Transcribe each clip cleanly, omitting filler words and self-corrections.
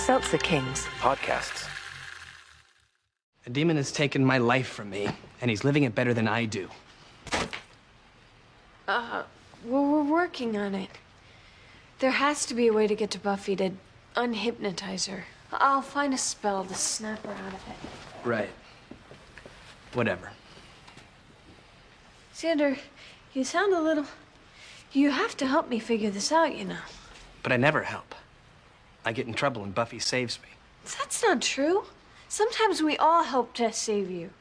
Seltzer Kings podcasts. A demon has taken my life from me, and he's living it better than I do. Well, we're working on it. There has to be a way to get to Buffy to unhypnotize her. I'll find a spell to snap her out of it. Right. Whatever. Xander, you sound a little... You have to help me figure this out, you know. But I never help. I get in trouble and Buffy saves me. That's not true. Sometimes we all help to save you.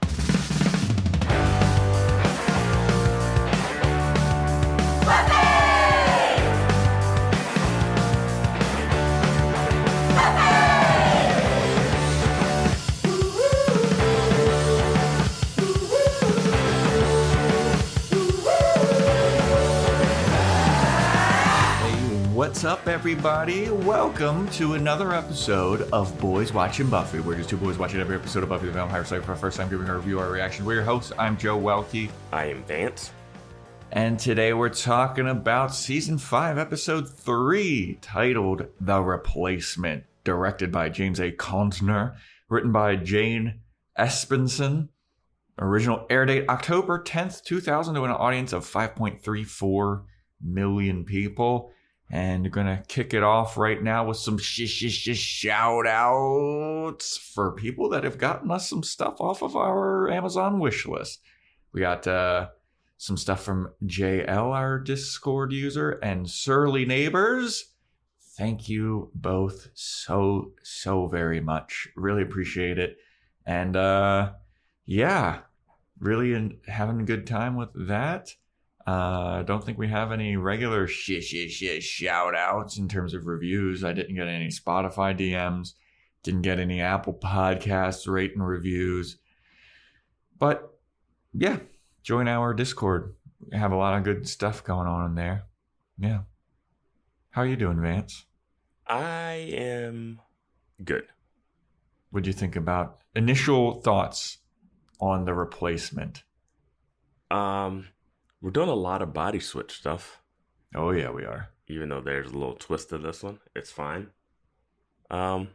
What's up, everybody? Welcome to another episode of Boys Watching Buffy. We're just two boys watching every episode of Buffy the Vampire Slayer for the first time, giving a review, our reaction. We're your hosts. I'm Joe Welke. I am Vance. And today we're talking about Season 5, Episode 3, titled The Replacement, directed by James A. Contner, written by Jane Espenson. Original air date October 10th, 2000, to an audience of 5.34 million people. And gonna kick it off right now with some shout outs for people that have gotten us some stuff off of our Amazon wish list. We got some stuff from JL, our Discord user, and Surly Neighbors. Thank you both so very much. Really appreciate it. And yeah, really having a good time with that. I don't think we have any regular shout outs in terms of reviews. I didn't get any Spotify DMs, didn't get any Apple Podcasts rating reviews. But yeah, join our Discord. We have a lot of good stuff going on in there. Yeah. How are you doing, Vance? I am good. What'd you think about initial thoughts on The Replacement? We're doing a lot of body switch stuff. Oh, yeah, we are. Even though there's a little twist to this one, it's fine. Yeah.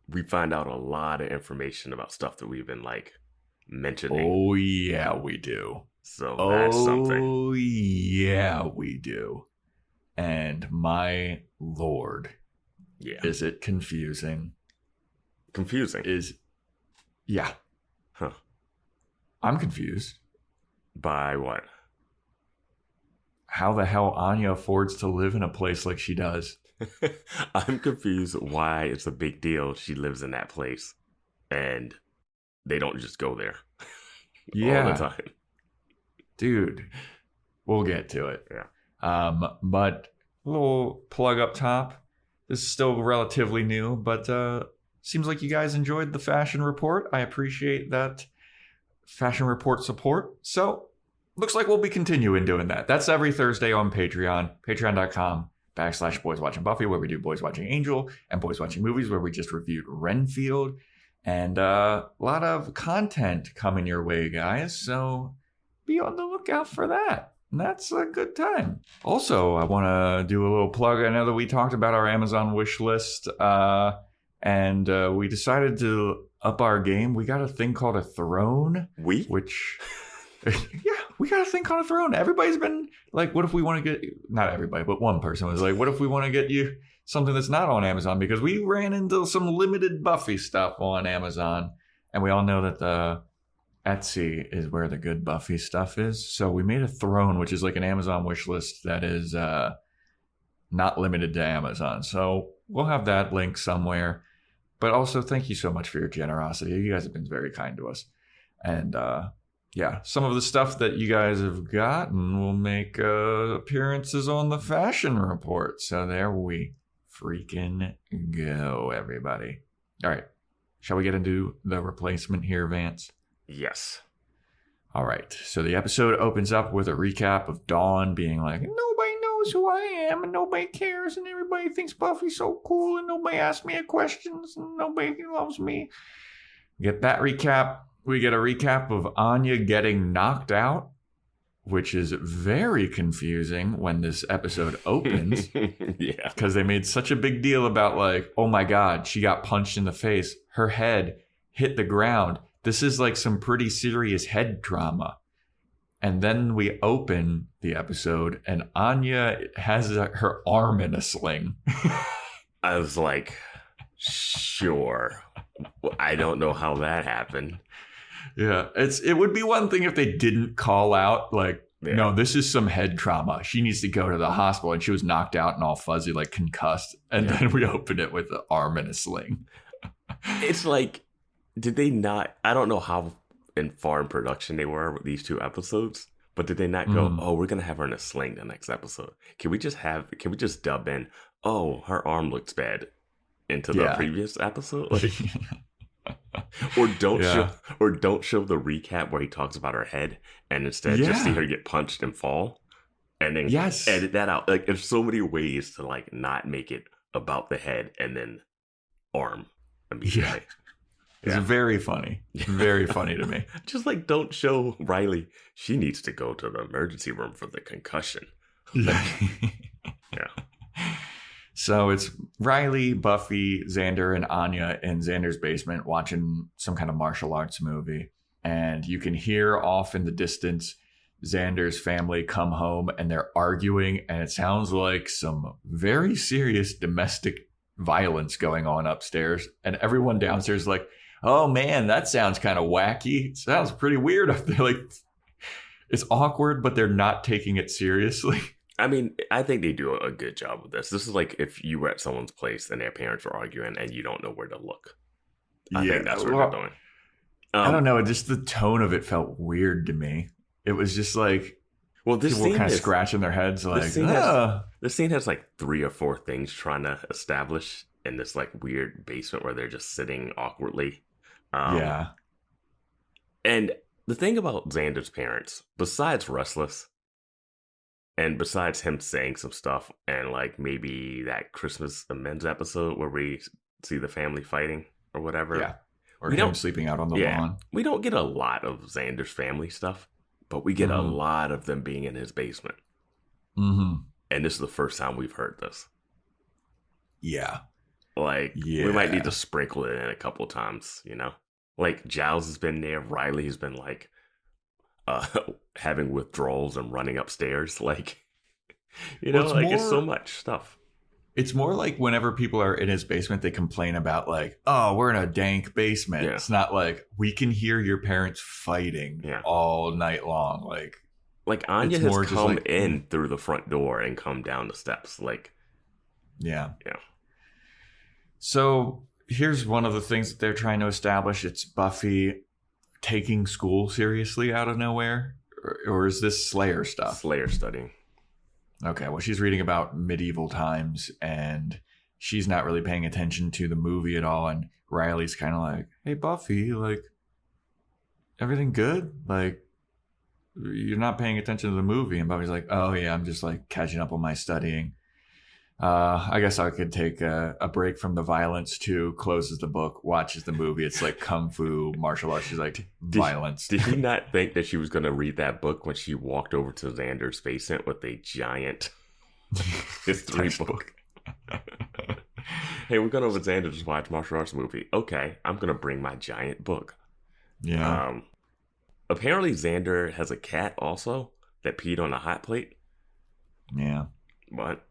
We find out a lot of information about stuff that we've been, mentioning. Oh, yeah, we do. So that's something. Oh, yeah, we do. And my lord. Yeah. Is it confusing? Confusing? Yeah. Huh. I'm confused. By what? How the hell Anya affords to live in a place like she does. I'm confused why it's a big deal she lives in that place and they don't just go there Yeah. all the time. Dude, we'll get to it. Yeah. But a little plug up top. This is still relatively new, but seems like you guys enjoyed the fashion report. I appreciate that fashion report support. So looks like we'll be continuing doing that. That's every Thursday on Patreon, patreon.com/Boys Watching Buffy, where we do Boys Watching Angel and Boys Watching Movies, where we just reviewed Renfield. And a lot of content coming your way, guys. So be on the lookout for that. And that's a good time. Also, I want to do a little plug. I know that we talked about our Amazon wish list, and we decided to up our game. We got a thing called a throne. Which... yeah, we got a thing called a throne. Everybody's been like, what if we want to get, not everybody, but one person was like, what if we want to get you something that's not on Amazon? Because we ran into some limited Buffy stuff on Amazon. And we all know that the Etsy is where the good Buffy stuff is. So we made a throne, which is like an Amazon wish list that is not limited to Amazon. So we'll have that link somewhere. But also, thank you so much for your generosity. You guys have been very kind to us. And, yeah, some of the stuff that you guys have gotten will make appearances on the fashion report. So there we freaking go, everybody. All right. Shall we get into The Replacement here, Vance? Yes. All right. So the episode opens up with a recap of Dawn being like, nobody knows who I am and nobody cares and everybody thinks Buffy's so cool and nobody asks me questions and nobody loves me. Get that recap. We get a recap of Anya getting knocked out which is very confusing when this episode opens. Yeah. Because they made such a big deal about like, oh my God, she got punched in the face. Her head hit the ground. This is like some pretty serious head trauma. And then we open the episode and Anya has her arm in a sling. I was like, sure. I don't know how that happened. Yeah, it would be one thing if they didn't call out like, no, this is some head trauma. She needs to go to the hospital, and she was knocked out and all fuzzy, like concussed. And then we open it with an arm in a sling. It's like, did they not? I don't know how far in production they were with these 2 episodes, but did they not go? Oh, we're gonna have her in a sling the next episode. Can we just dub in? Oh, her arm looks bad into the previous episode. Like, or don't show the recap where he talks about her head and instead just see her get punched and fall and then edit that out. Like, there's so many ways to like not make it about the head and then arm immediately. It's very funny. Very funny to me. Just like, don't show Riley. She needs to go to the emergency room for the concussion. Yeah. So it's Riley, Buffy, Xander, and Anya in Xander's basement watching some kind of martial arts movie. And you can hear off in the distance Xander's family come home and they're arguing. And it sounds like some very serious domestic violence going on upstairs. And everyone downstairs is like, oh man, that sounds kind of wacky. It sounds pretty weird up there. Like, it's awkward, but they're not taking it seriously. I mean, I think they do a good job with this. This is like if you were at someone's place and their parents were arguing and you don't know where to look. I think that's what they're doing. I don't know. Just the tone of it felt weird to me. It was just like, this people kind of scratching their heads like, this scene has like 3 or 4 things trying to establish in this like weird basement where they're just sitting awkwardly. And the thing about Xander's parents, besides Restless, and besides him saying some stuff and like maybe that Christmas Amends episode where we see the family fighting or whatever. Yeah. Or him sleeping out on the lawn. We don't get a lot of Xander's family stuff, but we get a lot of them being in his basement. Mm-hmm. And this is the first time we've heard this. Yeah. Like, we might need to sprinkle it in a couple of times, you know? Like, Giles has been there. Riley has been like, having withdrawals and running upstairs, like, you know, it's so much stuff. It's more like whenever people are in his basement, they complain about like, oh, we're in a dank basement. Yeah. It's not like we can hear your parents fighting all night long. Like Anya has come in through the front door and come down the steps. Like, yeah. So here's one of the things that they're trying to establish. It's Buffy taking school seriously out of nowhere, or is this Slayer stuff? Slayer studying. Okay, well, she's reading about medieval times and she's not really paying attention to the movie at all. And Riley's kind of like, hey, Buffy, like, everything good? Like, you're not paying attention to the movie. And Buffy's like, oh yeah, I'm just like catching up on my studying. I guess I could take a break from the violence too. Closes the book, watches the movie. It's like kung fu, martial arts. She's like, violence. Did you not think that she was going to read that book when she walked over to Xander's basement with a giant history book? Hey, we're going over to Xander to watch martial arts movie. Okay, I'm going to bring my giant book. Yeah. Apparently Xander has a cat also that peed on a hot plate. Yeah. What?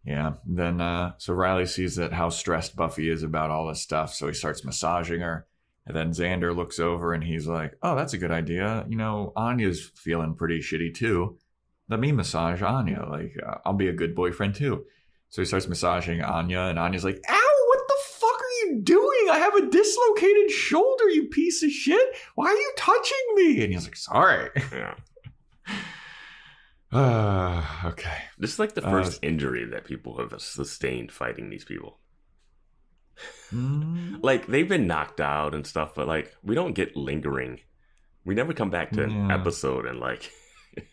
Yeah. Then, so Riley sees that how stressed Buffy is about all this stuff. So he starts massaging her. And then Xander looks over and he's like, oh, that's a good idea. You know, Anya's feeling pretty shitty too. Let me massage Anya. Like, I'll be a good boyfriend too. So he starts massaging Anya and Anya's like, ow, what the fuck are you doing? I have a dislocated shoulder, you piece of shit. Why are you touching me? And he's like, sorry. Yeah. Okay. This is like the first injury that people have sustained fighting these people. Like, they've been knocked out and stuff, but like, we don't get lingering. We never come back to an episode and like,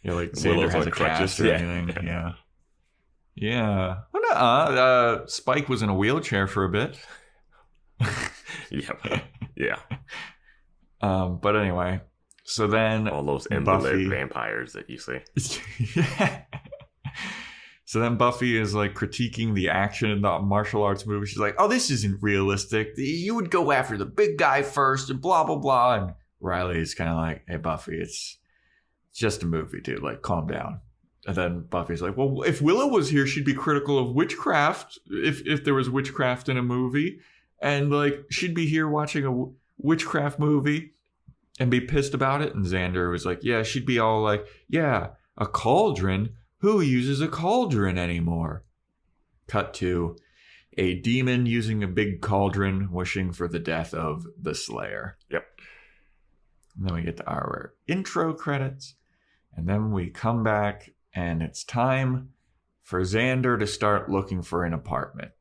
like Xander has a cast or anything. Yeah. Well, no, Spike was in a wheelchair for a bit. Yeah. But anyway, So then all those invalid vampires that you see. Yeah. So then Buffy is like critiquing the action in the martial arts movie. She's like, oh, this isn't realistic. You would go after the big guy first and blah, blah, blah. And Riley's kind of like, hey, Buffy, it's just a movie, dude. Like, calm down. And then Buffy's like, well, if Willow was here, she'd be critical of witchcraft if there was witchcraft in a movie. And like, she'd be here watching a witchcraft movie and be pissed about it. And Xander was like, yeah, she'd be all like, yeah, a cauldron? Who uses a cauldron anymore? Cut to a demon using a big cauldron wishing for the death of the Slayer. Yep. And then we get to our intro credits. And then we come back and it's time for Xander to start looking for an apartment.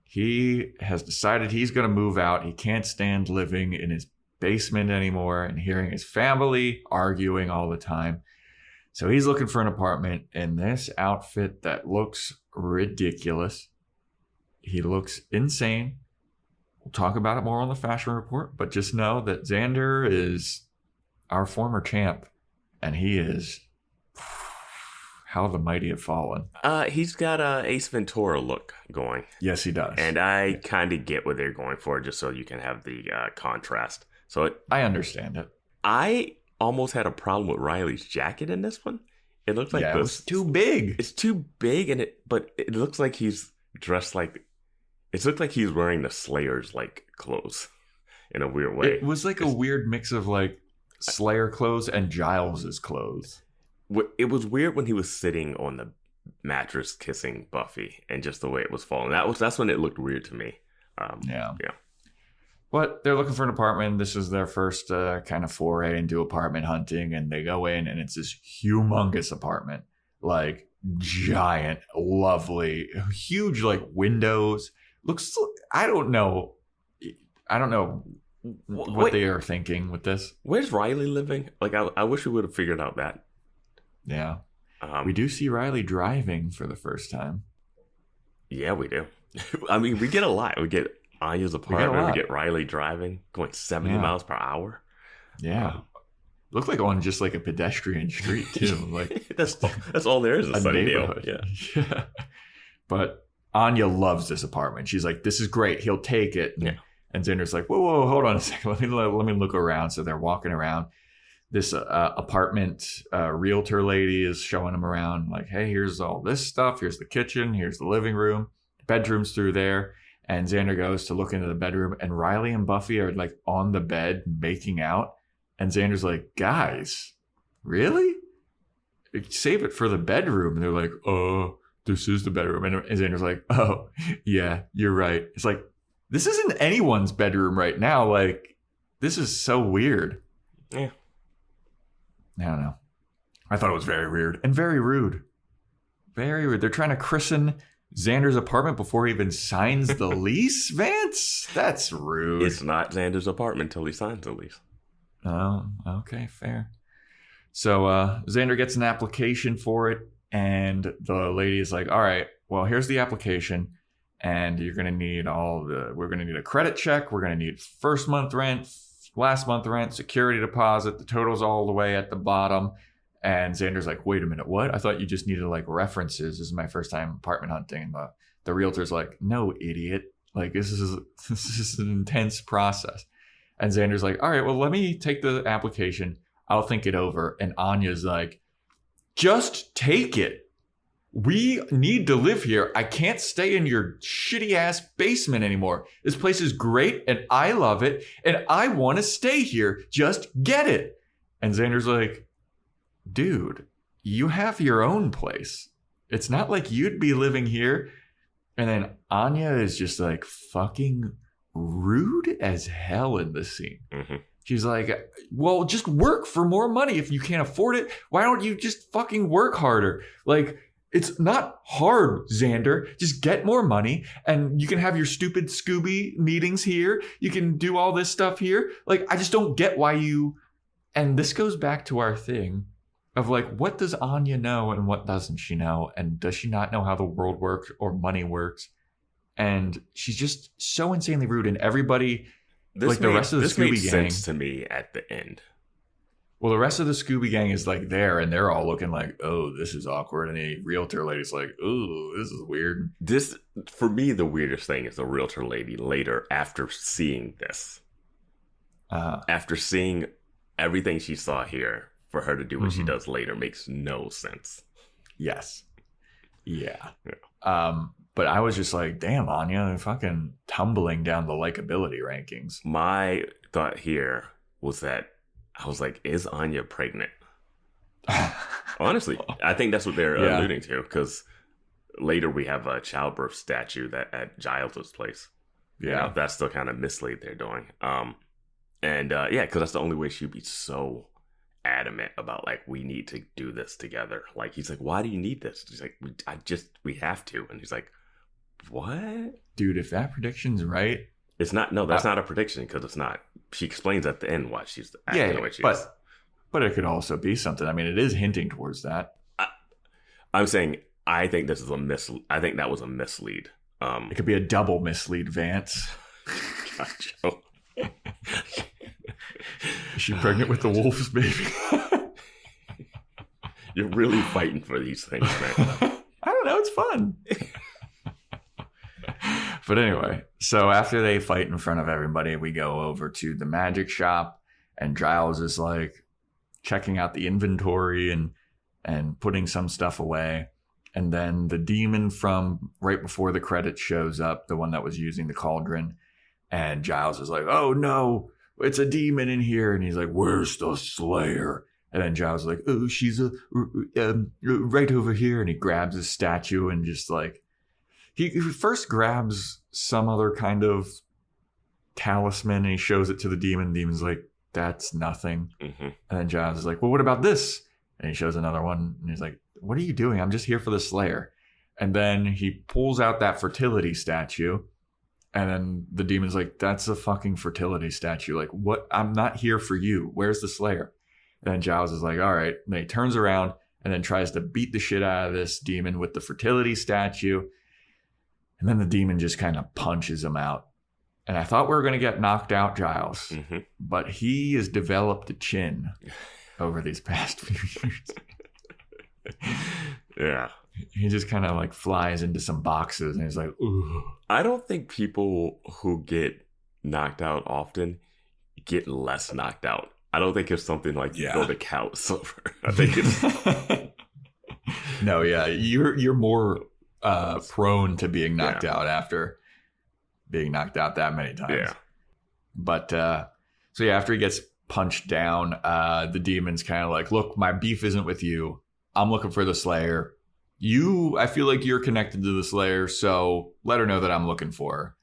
He has decided he's going to move out. He can't stand living in his basement anymore and hearing his family arguing all the time. So he's looking for an apartment in this outfit that looks ridiculous. He looks insane. We'll talk about it more on the fashion report, but just know that Xander is our former champ, and he is how the mighty have fallen. He's got a Ace Ventura look going. Yes, he does. And I kind of get what they're going for, just so you can have the contrast. So I understand it. I almost had a problem with Riley's jacket in this one. It looked like it was too big. It's too big, but it looks like he's dressed like. It looked like he's wearing the Slayer's like clothes in a weird way. It was like a weird mix of like Slayer clothes and Giles's clothes. It was weird when he was sitting on the mattress kissing Buffy, and just the way it was falling. That's when it looked weird to me. Yeah. But they're looking for an apartment. This is their first kind of foray into apartment hunting. And they go in and it's this humongous apartment. Like giant, lovely, huge like windows. Looks, I don't know what they are thinking with this. Where's Riley living? Like I wish we would have figured out that. Yeah. We do see Riley driving for the first time. Yeah, we do. I mean, we get a lot. We get Anya's apartment. We get Riley driving, going 70 miles per hour. Yeah. Looked like on just like a pedestrian street too. Like that's all there is. A neighborhood. Yeah. But Anya loves this apartment. She's like, "This is great. He'll take it." Yeah. And Xander's like, "Whoa, hold on a second. Let me look around." So they're walking around. This apartment realtor lady is showing them around. Like, "Hey, here's all this stuff. Here's the kitchen. Here's the living room. Bedroom's through there." And Xander goes to look into the bedroom, and Riley and Buffy are like on the bed making out. And Xander's like, "Guys, really? Save it for the bedroom." And they're like, "Oh, this is the bedroom." And Xander's like, "Oh, yeah, you're right." It's like, this isn't anyone's bedroom right now. Like, this is so weird. Yeah. I don't know. I thought it was very weird and very rude. Very rude. They're trying to christen Xander's apartment before he even signs the lease, Vance? That's rude. It's not Xander's apartment until he signs the lease. Oh, okay, fair. So Xander gets an application for it, and the lady is like, "All right, well, here's the application, and you're going to need we're going to need a credit check. We're going to need first month rent, last month rent, security deposit. The total's all the way at the bottom." And Xander's like, "Wait a minute, what? I thought you just needed like references. This is my first time apartment hunting." And the realtor's like, "No, idiot. Like this is an intense process." And Xander's like, "All right, well, let me take the application. I'll think it over." And Anya's like, "Just take it. We need to live here. I can't stay in your shitty ass basement anymore. This place is great and I love it and I want to stay here. Just get it." And Xander's like, "Dude, you have your own place. It's not like you'd be living here." And then Anya is just like fucking rude as hell in this scene. Mm-hmm. She's like, "Well, just work for more money. If you can't afford it, why don't you just fucking work harder? Like, it's not hard, Xander. Just get more money and you can have your stupid Scooby meetings here. You can do all this stuff here. Like, I just don't get why you..." And this goes back to our thing of like, what does Anya know and what doesn't she know? And does she not know how the world works or money works? And she's just so insanely rude. And everyday, the rest of the Scooby gang. This made sense to me at the end. Well, the rest of the Scooby Gang is like there, and they're all looking like, oh, this is awkward. And the realtor lady's like, oh, this is weird. This, for me, the weirdest thing is the realtor lady later after seeing this. After seeing everything she saw here, for her to do what she does later makes no sense. Yes. Yeah. But I was just like, damn, Anya, fucking tumbling down the likability rankings. My thought here was that I was like, is Anya pregnant? Honestly, I think that's what they're alluding to, because later we have a childbirth statue that at Giles' place. Yeah. You know, that's the kind of mislead they're doing. Because that's the only way she'd be so adamant about, like, we need to do this together. Like, he's like, why do you need this? She's like, we have to. And he's like, what? Dude, if that prediction's right. It's not, no, that's not a prediction, because it's not. She explains at the end why she's acting the way she is. But it could also be something. I mean, it is hinting towards that. I'm saying, I think this is I think that was a mislead. It could be a double mislead, Vance. God, Joe. Is she pregnant with the wolves, baby? You're really fighting for these things, man. I don't know. It's fun. But anyway, so after they fight in front of everybody, we go over to the magic shop, and Giles is like checking out the inventory and putting some stuff away. And then the demon from right before the credits shows up, the one that was using the cauldron. And Giles is like, oh no, it's a demon in here. And he's like, where's the Slayer? And then Giles is like, oh, she's right over here. And he grabs his statue and just like, he first grabs some other kind of talisman and he shows it to the demon. The demon's like, that's nothing. Mm-hmm. And then Giles is like, well, what about this? And he shows another one. And he's like, what are you doing? I'm just here for the Slayer. And then he pulls out that fertility statue. And then the demon's like, that's a fucking fertility statue. Like, what? I'm not here for you. Where's the Slayer? And then Giles is like, all right. And then he turns around and then tries to beat the shit out of this demon with the fertility statue. And then the demon just kind of punches him out. And I thought we were going to get knocked out, Giles. Mm-hmm. But he has developed a chin over these past few years. Yeah. He just kind of like flies into some boxes and he's like, ooh. I don't think people who get knocked out often get less knocked out. I don't think it's something like you go to count silver. I think it's no, yeah. You're more prone to being knocked out after being knocked out that many times. Yeah. But so yeah, after he gets punched down, the demon's kind of like, look, my beef isn't with you. I'm looking for the Slayer. I feel like you're connected to the Slayer, so let her know that I'm looking for her.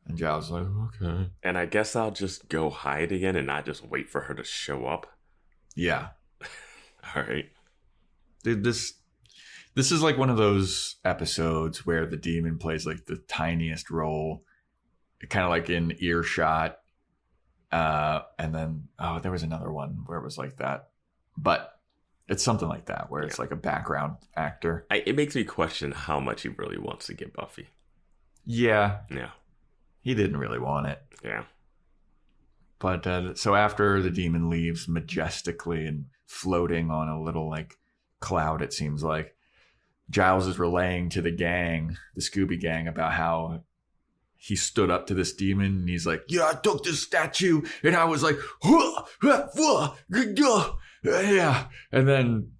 And Giles is like, okay. And I guess I'll just go hide again and not just wait for her to show up. Yeah. All right. Dude, this is like one of those episodes where the demon plays like the tiniest role, kind of like in earshot. And then, there was another one where it was like that. But it's something like that, where it's like a background actor. It makes me question how much he really wants to get Buffy. Yeah. Yeah. He didn't really want it. Yeah. But so after the demon leaves majestically and floating on a little like cloud, it seems like, Giles is relaying to the gang, the Scooby Gang, about how he stood up to this demon and he's like, yeah, I took this statue and I was like, yeah. And then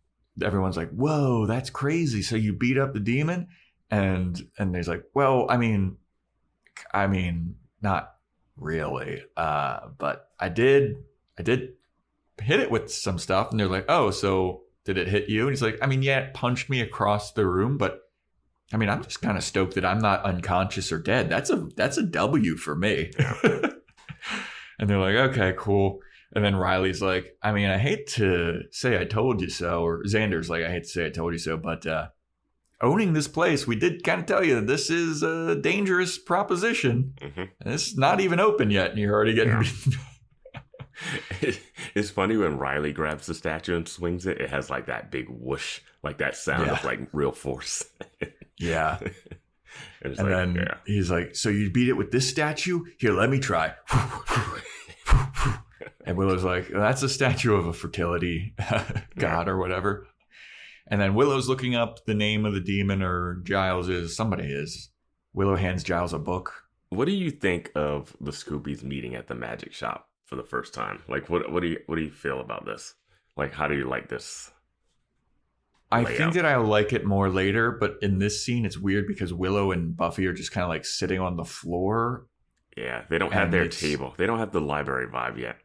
everyone's like, whoa, that's crazy. So you beat up the demon? And he's like, well, I mean, not really. But I did hit it with some stuff. And they're like, oh, so did it hit you? And he's like, I mean, yeah, it punched me across the room, but I mean, I'm just kind of stoked that I'm not unconscious or dead. That's a W for me. And they're like, okay, cool. And then Riley's like, I mean, I hate to say I told you so. Or Xander's like, I hate to say I told you so. But owning this place, we did kind of tell you that this is a dangerous proposition. Mm-hmm. And it's not even open yet. And you're already getting beaten. It's funny when Riley grabs the statue and swings it. It has like that big whoosh, like that sound of like real force. Yeah. And then he's like, so you beat it with this statue? Here, let me try. And And Willow's like, that's a statue of a fertility god or whatever. And then Willow's looking up the name of the demon, or Giles is. Somebody is. Willow hands Giles a book. What do you think of the Scoobies meeting at the magic shop for the first time? Like, what do you feel about this? Like, how do you like this I layout? think that I like it more later, but in this scene, it's weird because Willow and Buffy are just kind of like sitting on the floor. Yeah, they don't have their table. They don't have the library vibe yet.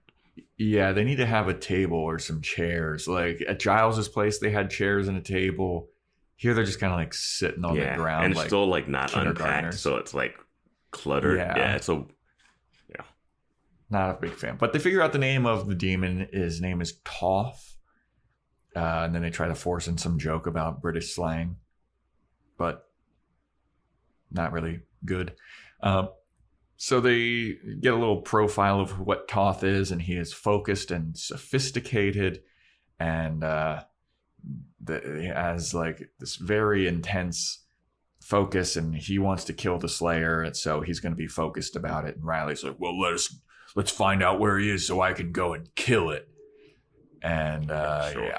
Yeah, they need to have a table or some chairs. Like at Giles's place, they had chairs and a table. Here, they're just kind of like sitting on the ground. And it's still like not unpacked, so it's like cluttered. Yeah, so yeah. Not a big fan. But they figure out the name of the demon. His name is Toth. And then they try to force in some joke about British slang. But not really good. So they get a little profile of what Toth is, and he is focused and sophisticated, and he has like this very intense focus, and he wants to kill the Slayer, and so he's going to be focused about it. And Riley's like, "Well, let's find out where he is, so I can go and kill it." And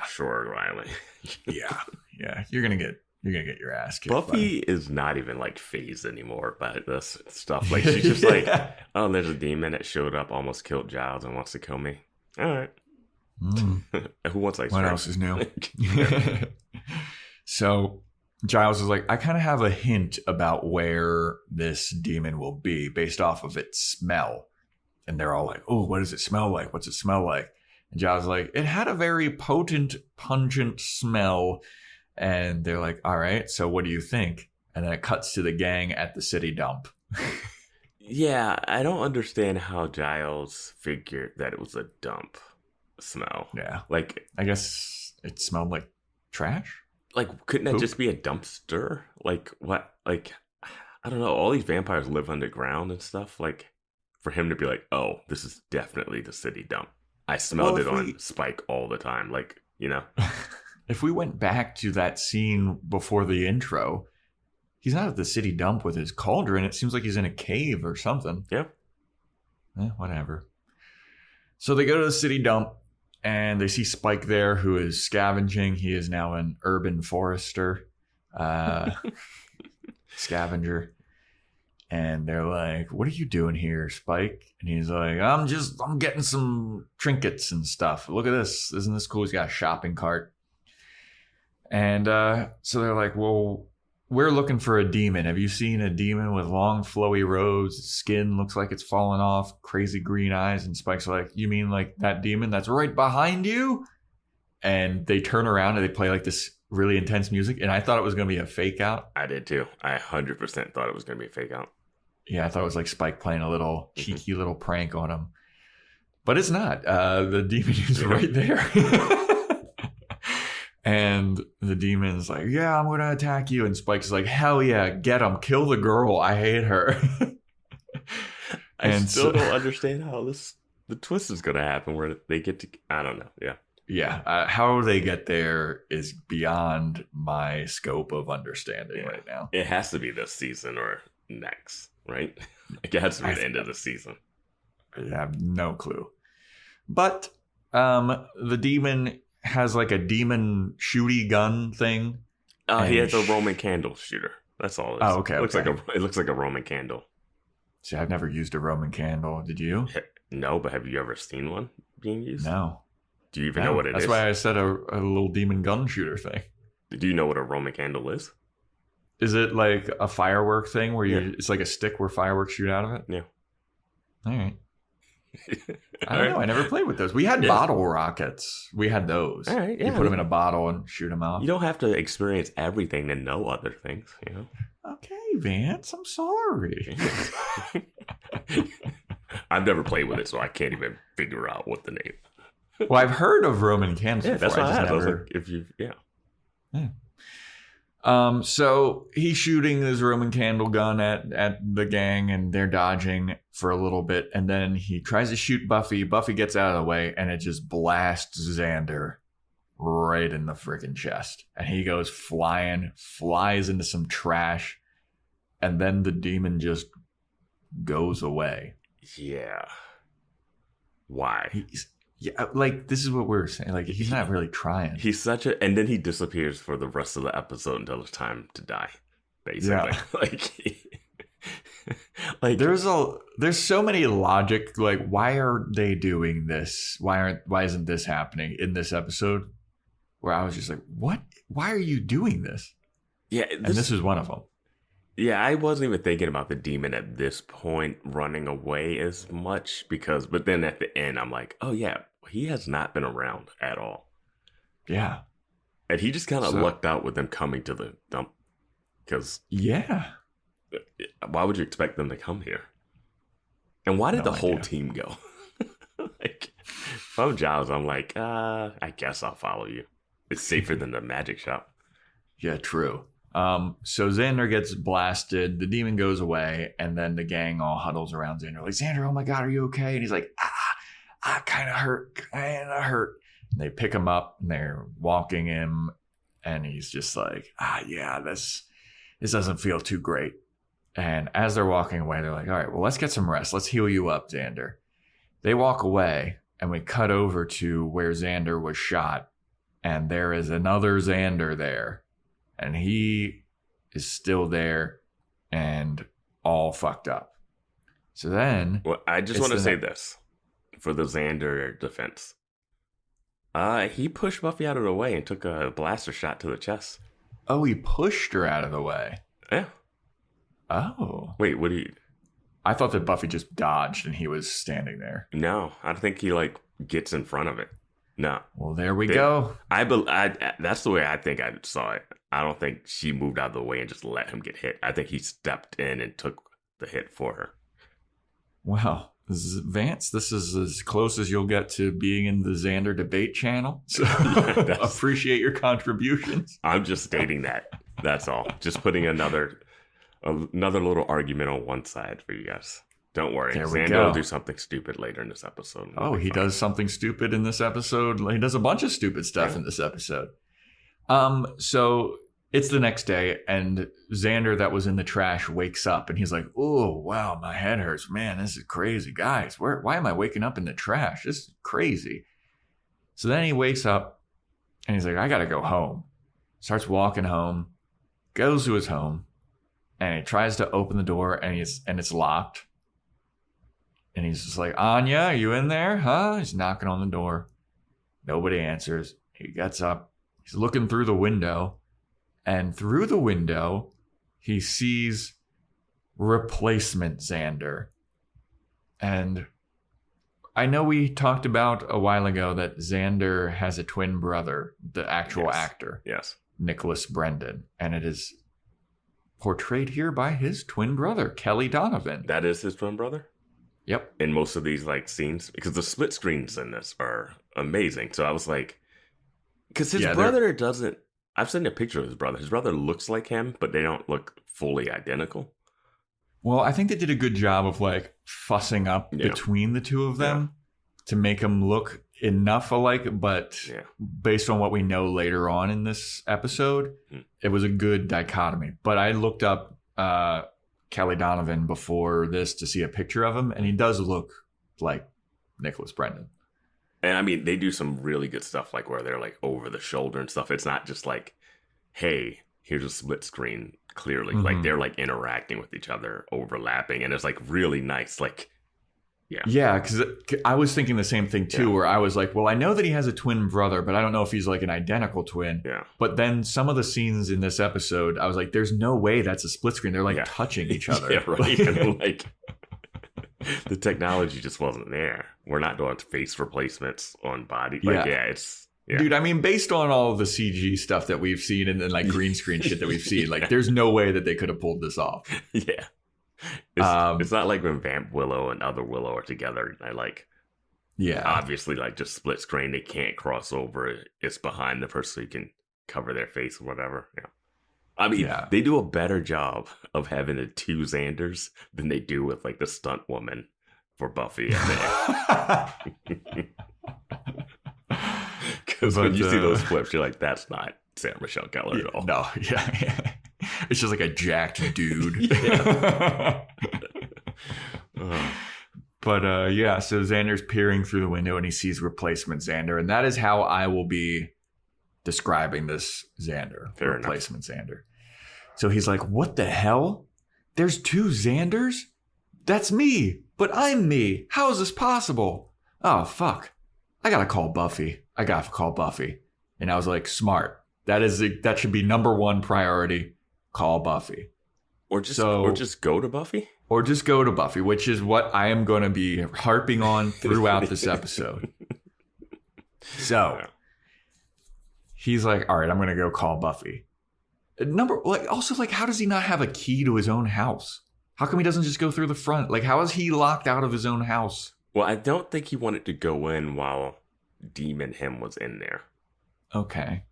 sure, Riley. yeah, you're gonna get your ass kicked. Buffy is not even like phased anymore by this stuff. Like she's just like, oh, there's a demon that showed up, almost killed Giles, and wants to kill me. All right. Who wants ice cream? What else is new? So Giles is like, I kind of have a hint about where this demon will be based off of its smell. And they're all like, oh, what does it smell like? What's it smell like? And Giles is like, it had a very potent, pungent smell. And they're like, all right, so what do you think? And then it cuts to the gang at the city dump. Yeah, I don't understand how Giles figured that it was a dump smell. Yeah. Like, I guess it smelled like trash? Like, couldn't that just be a dumpster? Like, what? Like, I don't know. All these vampires live underground and stuff. Like, for him to be like, oh, this is definitely the city dump. I smelled it on Spike all the time. Like, you know. If we went back to that scene before the intro, he's not at the city dump with his cauldron. It seems like he's in a cave or something. Yeah. Whatever. So they go to the city dump and they see Spike there, who is scavenging. He is now an urban forester, scavenger. And they're like, what are you doing here, Spike? And he's like, I'm getting some trinkets and stuff. Look at this. Isn't this cool? He's got a shopping cart. And so they're like, well, we're looking for a demon. Have you seen a demon with long, flowy robes? Skin looks like it's fallen off, crazy green eyes. And Spike's like, you mean like that demon that's right behind you? And they turn around and they play like this really intense music. And I thought it was going to be a fake out. I did too. I 100% thought it was going to be a fake out. Yeah, I thought it was like Spike playing a little cheeky little prank on him. But it's not. The demon is right there. And the demon's like, yeah, I'm going to attack you. And Spike's like, hell yeah, get him. Kill the girl. I hate her. I still don't understand how the twist is going to happen where they get to, I don't know. Yeah. Yeah. How they get there is beyond my scope of understanding right now. It has to be this season or next, right? It has to be the end of the season. I have no clue. But the demon has like a demon shooty gun thing. He has a Roman candle shooter. That's all it is. Oh, okay. It looks like a Roman candle. See, I've never used a Roman candle. Did you? No, but have you ever seen one being used? No. Do you even know what it is? That's why I said a little demon gun shooter thing. Do you know what a Roman candle is? Is it like a firework thing where it's like a stick where fireworks shoot out of it? Yeah. All right. I don't know. I never played with those. We had bottle rockets. We had those. All right, yeah. You put them in a bottle and shoot them off. You don't have to experience everything to know other things, you know? Okay, Vance. I'm sorry. I've never played with it, so I can't even figure out what the name. Well, I've heard of Roman candles before. That's what I had. Never... Yeah. So he's shooting his Roman candle gun at the gang, and they're dodging for a little bit, and then he tries to shoot Buffy. Buffy gets out of the way, and it just blasts Xander right in the freaking chest, and he goes flies into some trash, and then the demon just goes away. Yeah. Why? Yeah, like this is what we're saying. Like he's not really trying. He's such a, and then he disappears for the rest of the episode until it's time to die. Basically, like there's so many logic. Like, why are they doing this? Why isn't this happening in this episode? Where I was just like, what? Why are you doing this? Yeah, and this is one of them. Yeah, I wasn't even thinking about the demon at this point running away as much but then at the end, I'm like, oh yeah, he has not been around at all. Yeah. And he just kind of lucked out with them coming to the dump. Because why would you expect them to come here? And why did the whole team go? Like, if I'm Giles, I'm like, I guess I'll follow you. It's safer than the magic shop. Yeah, true. So Xander gets blasted, the demon goes away, and then the gang all huddles around Xander. Like, Xander, oh my God, are you okay? And he's like, I kind of hurt. And they pick him up and they're walking him, and he's just like, yeah, this doesn't feel too great. And as they're walking away, they're like, all right, well, let's get some rest. Let's heal you up, Xander. They walk away, and we cut over to where Xander was shot. And there is another Xander there. And he is still there and all fucked up. So then... Well, I just want to say this for the Xander defense. He pushed Buffy out of the way and took a blaster shot to the chest. Oh, he pushed her out of the way. Yeah. Oh. Wait, what do you... I thought that Buffy just dodged and he was standing there. No, I think he, like, gets in front of it. No. Well, there we go. That's the way I think I saw it. I don't think she moved out of the way and just let him get hit. I think he stepped in and took the hit for her. Wow. Vance, this is as close as you'll get to being in the Xander debate channel. So appreciate your contributions. I'm just stating that. That's all. Just putting another little argument on one side for you guys. Don't worry. Xander will do something stupid later in this episode. Oh, he does something stupid in this episode. He does a bunch of stupid stuff in this episode. So it's the next day, and Xander that was in the trash wakes up, and he's like, oh, wow, my head hurts. Man, this is crazy. Guys, why am I waking up in the trash? This is crazy. So then he wakes up, and he's like, I got to go home. Starts walking home, goes to his home, and he tries to open the door, and it's locked. And he's just like, Anya, are you in there? Huh? He's knocking on the door. Nobody answers. He gets up. He's looking through the window. And through the window, he sees replacement Xander. And I know we talked about a while ago that Xander has a twin brother, the actual actor. Yes. Nicholas Brendan. And it is portrayed here by his twin brother, Kelly Donovan. That is his twin brother? Yep. In most of these like scenes, because the split screens in this are amazing. So I was like, because his brother doesn't. I've seen a picture of his brother. His brother looks like him, but they don't look fully identical. Well, I think they did a good job of like fussing up between the two of them to make them look enough alike. But based on what we know later on in this episode, it was a good dichotomy. But I looked up Kelly Donovan before this to see a picture of him, and he does look like Nicholas Brendan. And I mean, they do some really good stuff, like where they're like over the shoulder and stuff. It's not just like, hey, here's a split screen. Clearly, like they're like interacting with each other, overlapping, and it's like really nice. Like, because I was thinking the same thing too, where I was like, well, I know that he has a twin brother, but I don't know if he's like an identical twin. Yeah. But then some of the scenes in this episode, I was like, there's no way that's a split screen. They're like touching each other. Yeah, right. And like the technology just wasn't there. We're not doing face replacements on body. Like, it's. Yeah. Dude, I mean, based on all of the CG stuff that we've seen and then like green screen shit that we've seen, like there's no way that they could have pulled this off. Yeah. It's not like when Vamp Willow and Other Willow are together. I like, obviously like just split screen. They can't cross over. It's behind the person so you can cover their face or whatever. Yeah. I mean, they do a better job of having the two Xanders than they do with like the stunt woman for Buffy. Because when you see those clips, you're like, that's not Sarah Michelle Gellar at all. No, it's just like a jacked dude. But yeah, so Xander's peering through the window and he sees replacement Xander. And that is how I will be describing this Xander. Fair replacement enough. Xander. So he's like, what the hell? There's 2 Xanders? That's me. But I'm me. How is this possible? Oh, fuck. I gotta call Buffy. And I was like, smart. That should be number 1 priority. Call Buffy. Or just go to Buffy? Or just go to Buffy, which is what I am going to be harping on throughout this episode. So he's like, all right, I'm going to go call Buffy. How does he not have a key to his own house? How come he doesn't just go through the front? Like, how is he locked out of his own house? Well, I don't think he wanted to go in while Demon him was in there. Okay.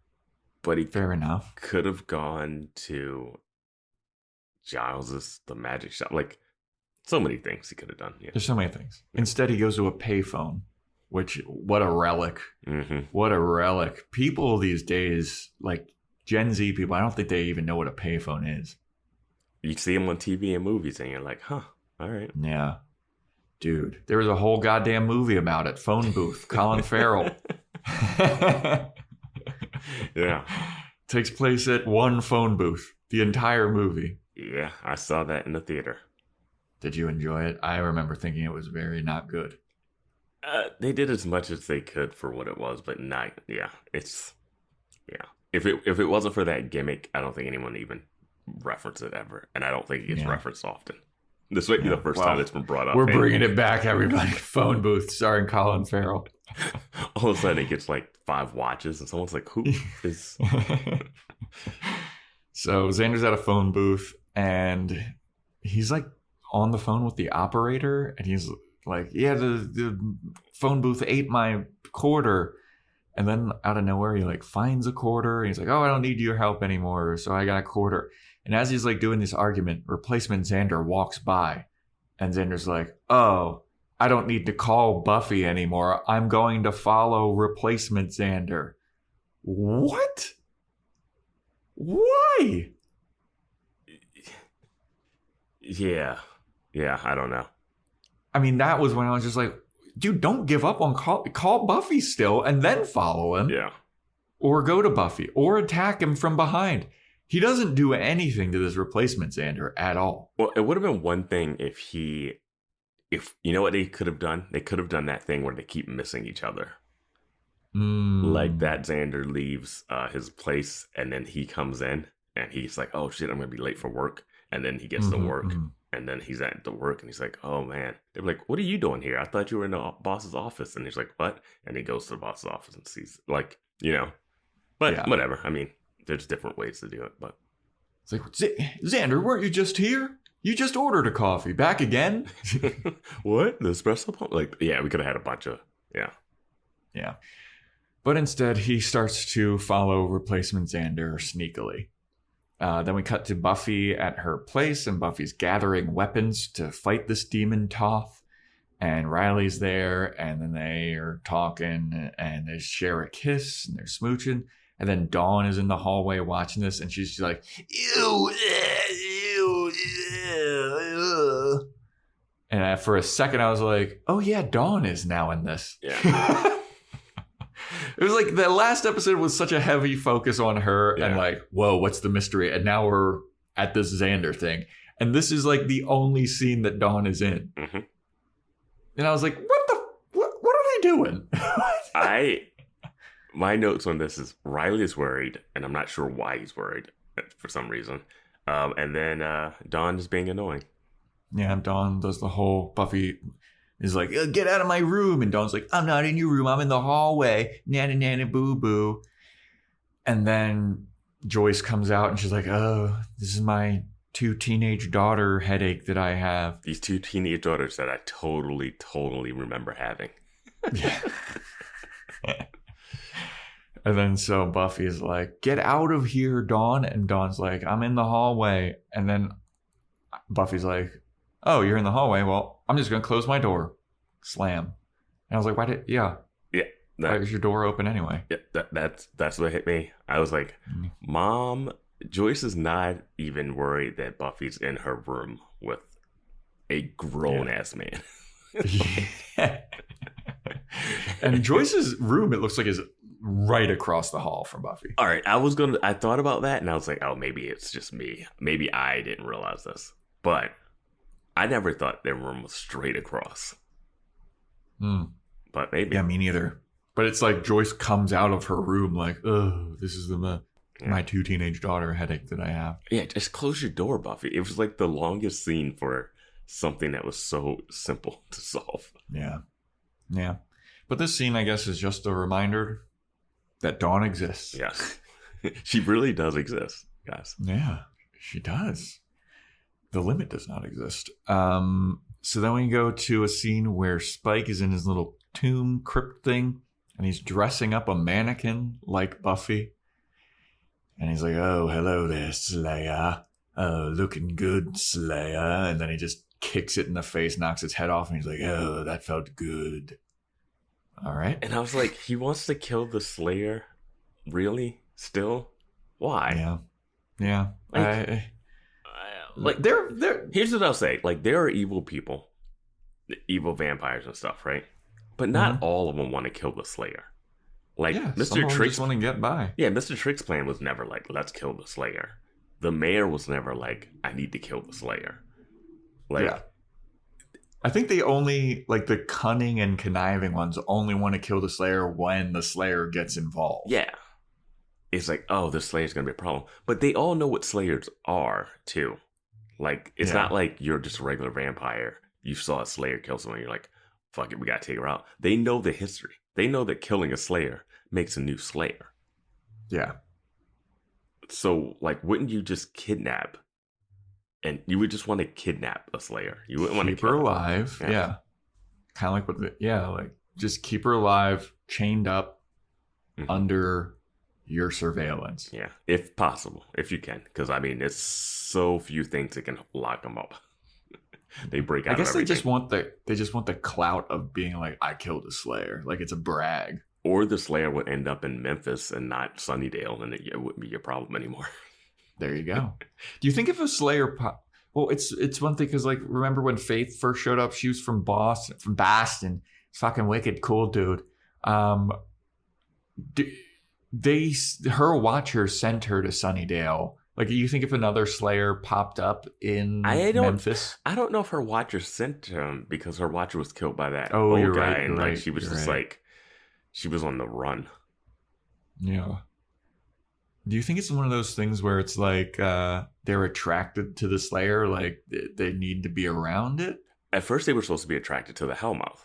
But he fair enough. Could have gone to Giles's, the magic shop. Like, so many things he could have done. Yeah. There's so many things. Instead, he goes to a payphone, which, what a relic. Mm-hmm. What a relic. People these days, like Gen Z people, I don't think they even know what a payphone is. You see them on TV and movies and you're like, huh, all right. Yeah. Dude, there was a whole goddamn movie about it. Phone Booth, Colin Farrell. Yeah. Takes place at one phone booth, the entire movie. Yeah, I saw that in the theater. Did you enjoy it? I remember thinking it was very not good. They did as much as they could for what it was, but not. Yeah, it's yeah. If it wasn't for that gimmick, I don't think anyone even referenced it ever, and I don't think it gets referenced often. This might be the first time it's been brought up. We're bringing it back, everybody. Phone Booth starring Colin Farrell. All of a sudden, it gets like 5 watches, and someone's like, "Who is?" So Xander's at a phone booth, and he's like on the phone with the operator, and he's like, "Yeah, the phone booth ate my quarter." And then out of nowhere, he like finds a quarter, and he's like, "Oh, I don't need your help anymore, so I got a quarter." And as he's like doing this argument, replacement Xander walks by, and Xander's like, "Oh, I don't need to call Buffy anymore. I'm going to follow replacement Xander." What? Why? Yeah, I don't know. I mean, that was when I was just like, dude, don't give up on call Buffy still and then follow him. Yeah. Or go to Buffy or attack him from behind. He doesn't do anything to this replacement Xander at all. Well, it would have been one thing if you know what they could have done? They could have done that thing where they keep missing each other. Like that Xander leaves his place and then he comes in and he's like, "Oh shit, I'm going to be late for work." And then he gets to work and then he's at the work and he's like, "Oh man." They're like, "What are you doing here? I thought you were in the boss's office." And he's like, "What?" And he goes to the boss's office and sees, like, you know, but whatever. I mean, there's different ways to do it, but it's like, Xander, weren't you just here? You just ordered a coffee. Back again? What? The espresso pump? Like, yeah, we could have had a bunch of, Yeah. But instead, he starts to follow replacement Xander sneakily. Then we cut to Buffy at her place, and Buffy's gathering weapons to fight this demon Toth. And Riley's there, and then they are talking, and they share a kiss, and they're smooching. And then Dawn is in the hallway watching this, and she's like, "Ew, ew, ew." And for a second, I was like, "Oh yeah, Dawn is now in this." Yeah. It was like the last episode was such a heavy focus on her and like, whoa, what's the mystery? And now we're at this Xander thing. And this is like the only scene that Dawn is in. Mm-hmm. And I was like, what are they doing? My notes on this is Riley is worried, and I'm not sure why he's worried for some reason. And then Dawn is being annoying. Yeah, Dawn does the whole Buffy is like, "Get out of my room." And Dawn's like, "I'm not in your room. I'm in the hallway. Nana, nana, boo, boo." And then Joyce comes out and she's like, "Oh, this is my 2 teenage daughter headache that I have." These 2 teenage daughters that I totally remember having. Yeah. And then so Buffy is like, "Get out of here, Dawn." And Dawn's like, "I'm in the hallway." And then Buffy's like, "Oh, you're in the hallway? Well, I'm just going to close my door." Slam. And I was like, why is your door open anyway? Yeah, that's what hit me. I was like, Mom, Joyce is not even worried that Buffy's in her room with a grown-ass man. Yeah. And Joyce's room, it looks like, is right across the hall from Buffy. All right, I thought about that, and I was like, oh, maybe it's just me. Maybe I didn't realize this. But I never thought their room was straight across. But maybe. Yeah, me neither. But it's like Joyce comes out of her room like, oh, this is my 2 teenage daughter headache that I have. Yeah, just close your door, Buffy. It was like the longest scene for something that was so simple to solve. Yeah. Yeah. But this scene, I guess, is just a reminder that Dawn exists. Yeah. She really does exist, guys. Yeah, she does. The limit does not exist. So then we go to a scene where Spike is in his little tomb crypt thing, and he's dressing up a mannequin like Buffy. And he's like, oh, hello there, Slayer. Oh, looking good, Slayer. And then he just kicks it in the face, knocks its head off, and he's like, oh, that felt good. All right. And I was like, he wants to kill the Slayer? Really? Still? Why? Yeah. Yeah. Like, they're here's what I'll say. Like, there are evil people, evil vampires and stuff, right? But not all of them want to kill the Slayer. Like, yeah, Mr. Trick's just want to get by. Yeah, Mr. Trick's plan was never like, let's kill the Slayer. The mayor was never like, I need to kill the Slayer. Like, yeah. I think they only, like, the cunning and conniving ones only want to kill the Slayer when the Slayer gets involved. Yeah. It's like, oh, the Slayer's going to be a problem. But they all know what Slayers are, too. Like, it's not like you're just a regular vampire. You saw a Slayer kill someone, you're like, fuck it, we got to take her out. They know the history. They know that killing a Slayer makes a new Slayer. Yeah. So, like, wouldn't you just kidnap? And you would just want to kidnap a Slayer. You wouldn't want to keep her alive. Yeah. Kind of like like just keep her alive, chained up under your surveillance. Yeah, if possible, if you can, because I mean, it's so few things that can lock them up. They break out. I guess of everything. they just want the clout of being like, I killed a Slayer, like it's a brag. Or the Slayer would end up in Memphis and not Sunnydale, and it wouldn't be your problem anymore. There you go. Do you think if a Slayer well, it's one thing because, like, remember when Faith first showed up? She was from Boston. Fucking wicked cool dude. Her watchers sent her to Sunnydale. Like, you think if another Slayer popped up in Memphis? I don't know if her watcher sent him because her watcher was killed by that old guy, right, and right, like she was just like, she was on the run. Yeah. Do you think it's one of those things where it's like they're attracted to the Slayer, like they need to be around it? At first, they were supposed to be attracted to the Hellmouth.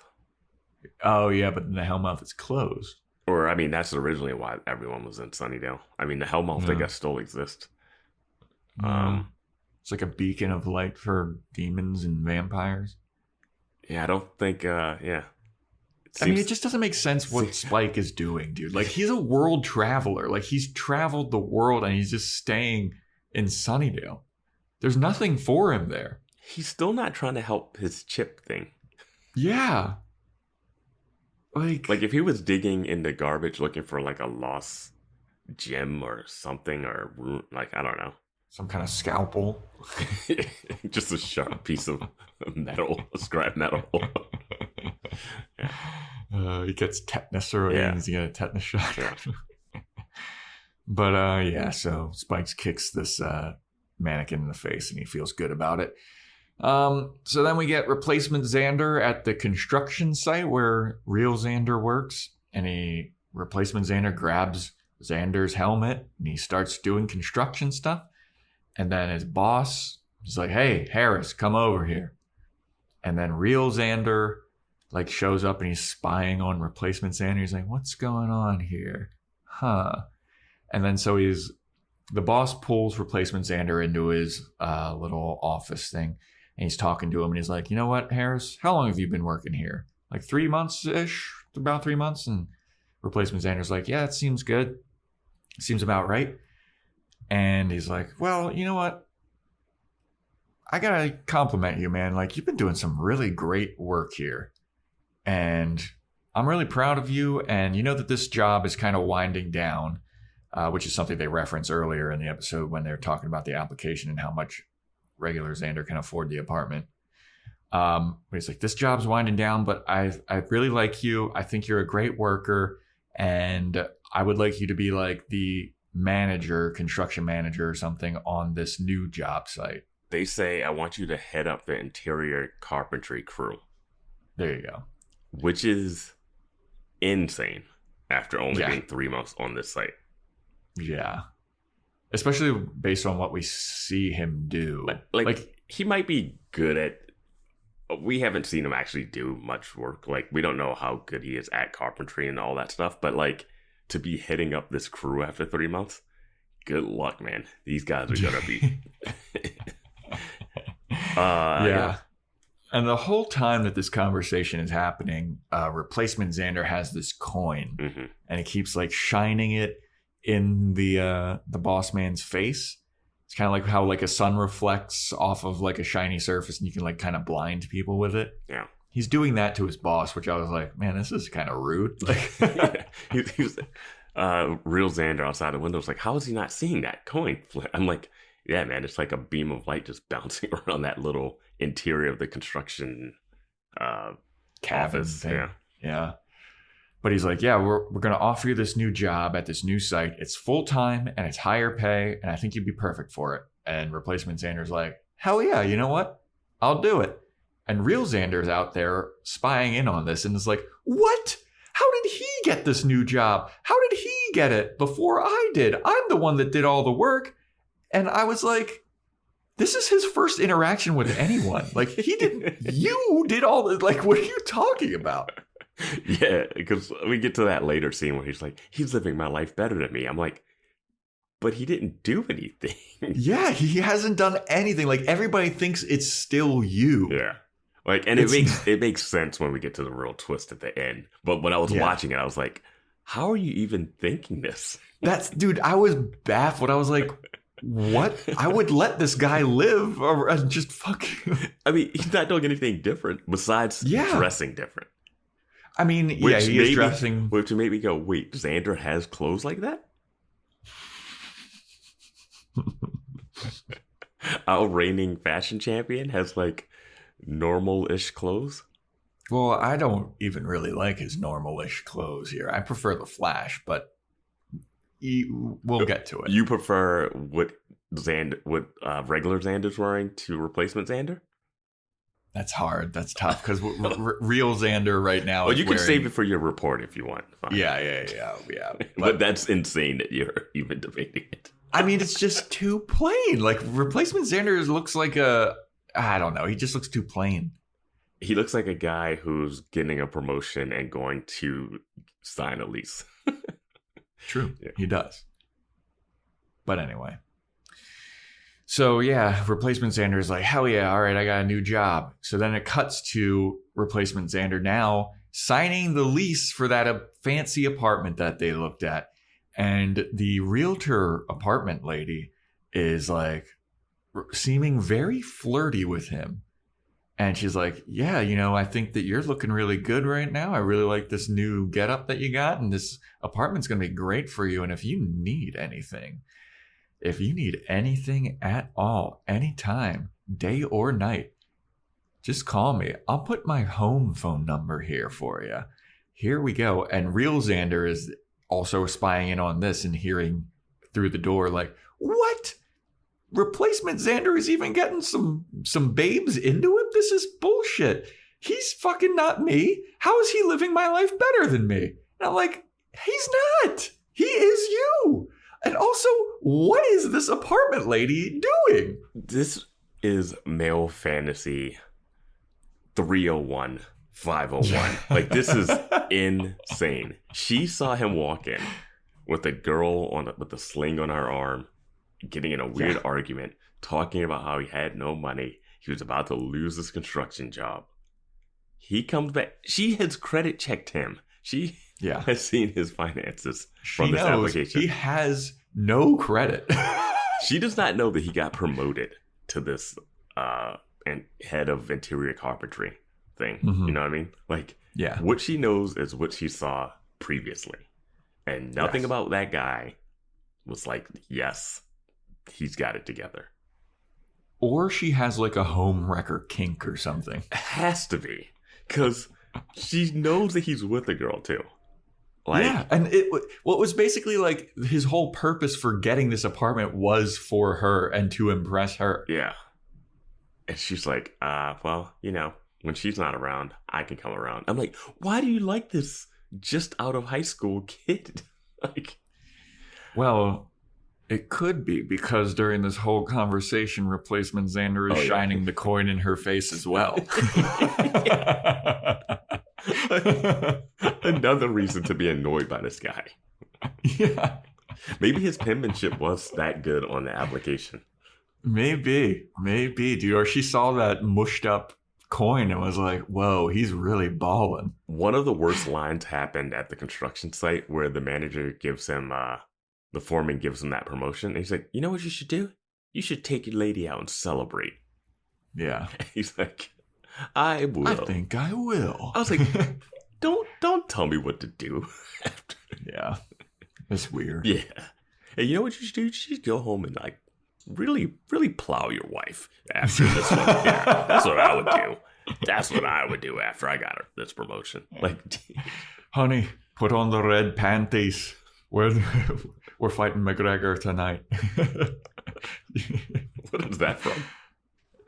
Oh yeah, but the Hellmouth is closed. Or I mean, that's originally why everyone was in Sunnydale. I mean, the Hellmouth, I guess, still exists. It's like a beacon of light for demons and vampires. Yeah, I don't think. Yeah. I mean, it just doesn't make sense what Spike is doing, dude. Like, he's a world traveler. Like, he's traveled the world and he's just staying in Sunnydale. There's nothing for him there. He's still not trying to help his chip thing. Yeah. Like if he was digging in the garbage looking for like a lost gem or something, or like, I don't know. Some kind of scalpel. Just a sharp piece of metal, scrap metal. He gets tetanus or he's gonna get a tetanus shot. Yeah. But so Spikes kicks this mannequin in the face and he feels good about it. So then we get replacement Xander at the construction site where real Xander works, and replacement Xander grabs Xander's helmet and he starts doing construction stuff. And then his boss is like, hey, Harris, come over here. And then real Xander like shows up and he's spying on replacement Xander. He's like, what's going on here? Huh. And then so the boss pulls replacement Xander into his little office thing. And he's talking to him and he's like, you know what, Harris, how long have you been working here? Like 3 months-ish? About 3 months? And replacement Xander's like, yeah, it seems good. Seems about right. And he's like, well, you know what? I gotta compliment you, man. Like, you've been doing some really great work here. And I'm really proud of you. And you know that this job is kind of winding down, which is something they reference earlier in the episode when they're talking about the application and how much regular Xander can afford the apartment. He's like, this job's winding down, but I really like you. I think you're a great worker, and I would like you to be like the construction manager or something on this new job site. They say, I want you to head up the interior carpentry crew. There you go. Which is insane after only being 3 months on this site. Yeah. Especially based on what we see him do. Like he might be good at... We haven't seen him actually do much work. Like, we don't know how good he is at carpentry and all that stuff. But, like, to be heading up this crew after 3 months, good luck, man. These guys are going to be... yeah. And the whole time that this conversation is happening, Replacement Xander has this coin. Mm-hmm. And he keeps, like, shining it in the boss man's face. It's kind of like how like a sun reflects off of like a shiny surface and you can like kind of blind people with it. Yeah. He's doing that to his boss, which I was like, man, this is kind of rude. Like, he was real Xander outside the window was like, how is he not seeing that coin? I'm like, yeah, man, it's like a beam of light just bouncing around that little interior of the construction cabin office. thing. Yeah. But he's like, yeah, we're going to offer you this new job at this new site. It's full-time and it's higher pay, and I think you'd be perfect for it. And Replacement Xander's like, hell yeah, you know what? I'll do it. And real Xander's out there spying in on this and is like, what? How did he get this new job? How did he get it before I did? I'm the one that did all the work. And I was like, this is his first interaction with anyone. Like, he didn't, you did all the, like, what are you talking about? Yeah, because we get to that later scene where he's like, he's living my life better than me. I'm like, but he didn't do anything. Yeah, he hasn't done anything. Like, everybody thinks it's still you. Yeah. Like, and it makes sense when we get to the real twist at the end. But when I was watching it, I was like, how are you even thinking this? Dude, I was baffled. I was like, what? I would let this guy live or just fuck you. I mean, he's not doing anything different besides dressing different. I mean, he is dressing. Which made me go, wait, Xander has clothes like that? Our reigning fashion champion has like normal-ish clothes? Well, I don't even really like his normal-ish clothes here. I prefer the Flash, but we'll get to it. You prefer what regular Xander's wearing to Replacement Xander? That's hard. That's tough because real Xander right now. Well, you can save it for your report if you want. Fine. Yeah. But that's insane that you're even debating it. I mean, it's just too plain. Like, Replacement Xander looks like I don't know. He just looks too plain. He looks like a guy who's getting a promotion and going to sign a lease. True. Yeah. He does. But anyway. So, yeah, Replacement Xander is like, hell yeah, all right, I got a new job. So then it cuts to Replacement Xander now signing the lease for that fancy apartment that they looked at. And the realtor apartment lady is like seeming very flirty with him. And she's like, yeah, I think that you're looking really good right now. I really like this new getup that you got. And this apartment's going to be great for you. And if you need anything at all, anytime, day or night, just call me. I'll put my home phone number here for you. Here we go. And real Xander is also spying in on this and hearing through the door like, what? Replacement Xander is even getting some babes into him? This is bullshit. He's fucking not me. How is he living my life better than me? And I'm like, he's not. He is you. And also, what is this apartment lady doing? This is male fantasy 301, 501. Like, this is insane. She saw him walk in with a girl with a sling on her arm, getting in a weird argument, talking about how he had no money. He was about to lose his construction job. He comes back. She has credit checked him. She has seen his finances from this application. He has no credit. She does not know that he got promoted to this and head of interior carpentry thing. Mm-hmm. You know what I mean? Like, what she knows is what she saw previously. And nothing about that guy was like, yes, he's got it together. Or she has like a home wrecker kink or something. It has to be. Because she knows that he's with a girl too. Like, yeah, and it was basically like his whole purpose for getting this apartment was for her and to impress her. Yeah. And she's like, well, you know, when she's not around, I can come around. I'm like, why do you like this just out of high school kid? Like, well, it could be because during this whole conversation, replacement Xander is shining the coin in her face as well. Another reason to be annoyed by this guy. Yeah. Maybe his penmanship was that good on the application. Maybe, dude. Or she saw that mushed up coin and was like, whoa, he's really balling. One of the worst lines happened at the construction site where the manager gives him, the foreman gives him that promotion. And he's like, you know what you should do? You should take your lady out and celebrate. Yeah. He's like, I will. I think I will. I was like, don't tell me what to do. Yeah. It's weird. Yeah. And you know what you should do? You should go home and like really, really plow your wife after this one here. That's what I would do. That's what I would do after I got her this promotion. Like, honey, put on the red panties. We're fighting McGregor tonight. What is that from?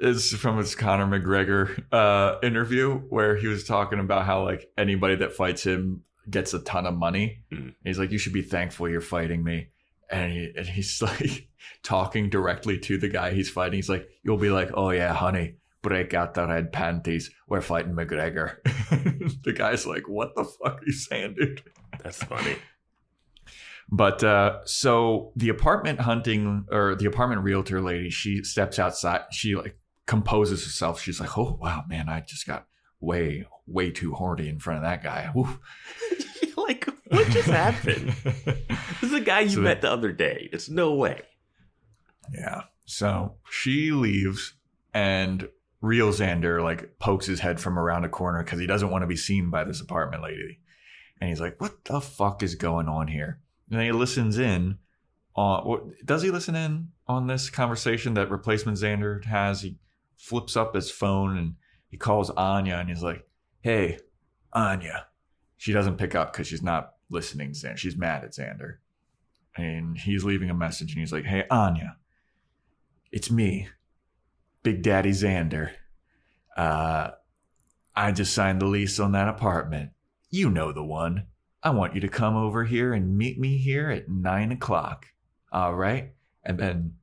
It's from his Conor McGregor interview where he was talking about how like anybody that fights him gets a ton of money. Mm. He's like, you should be thankful you're fighting me. And he's like talking directly to the guy he's fighting. He's like, you'll be like, oh yeah, honey, break out the red panties. We're fighting McGregor. The guy's like, what the fuck are you saying, dude? That's funny. But so the apartment hunting or the apartment realtor lady, she steps outside. She like composes herself. She's like, oh, wow, man, I just got way too horny in front of that guy. Like, what just happened? This is the guy you met the other day. It's no way. Yeah. So she leaves and real Xander like pokes his head from around a corner because he doesn't want to be seen by this apartment lady. And he's like, what the fuck is going on here? And then he listens in on, does he listen in on this conversation that replacement Xander has? He flips up his phone and he calls Anya and he's like, hey, Anya. She doesn't pick up because she's not listening to Xander. She's mad at Xander. And he's leaving a message and he's like, hey, Anya, it's me, Big Daddy Xander. I just signed the lease on that apartment. You know the one. I want you to come over here and meet me here at 9:00. All right? And then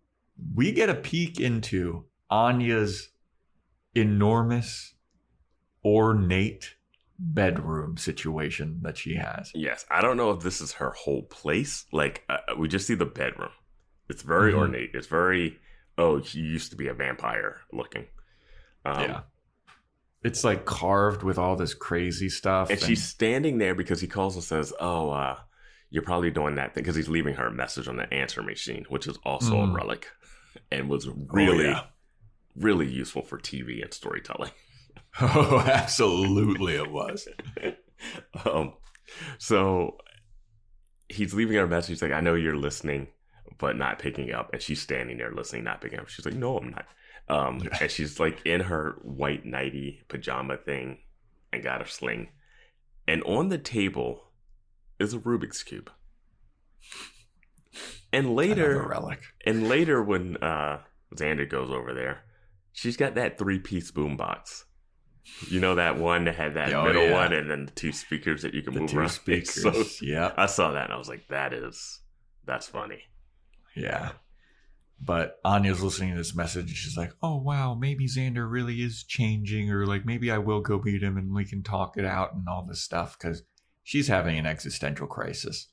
we get a peek into Anya's enormous, ornate bedroom situation that she has. Yes. I don't know if this is her whole place. Like, we just see the bedroom. It's very ornate. It's very, she used to be a vampire looking. Yeah. It's like carved with all this crazy stuff. And she's standing there because he calls and says, you're probably doing that thing. Because he's leaving her a message on the answer machine, which is also a relic. And was really, really useful for TV and storytelling. Oh, absolutely it was. So he's leaving her a message. He's like, I know you're listening, but not picking up. And she's standing there listening, not picking up. She's like, no, I'm not. And she's like in her white nighty pajama thing and got her sling. And on the table is a Rubik's Cube. And later, when Xander goes over there, she's got that 3-piece boombox. You know that one that had that middle one and then the 2 speakers that you can move around? Speakers. Yeah. I saw that and I was like, that's funny. Yeah. But Anya's listening to this message and she's like, oh, wow, maybe Xander really is changing, or like maybe I will go meet him and we can talk it out and all this stuff, because she's having an existential crisis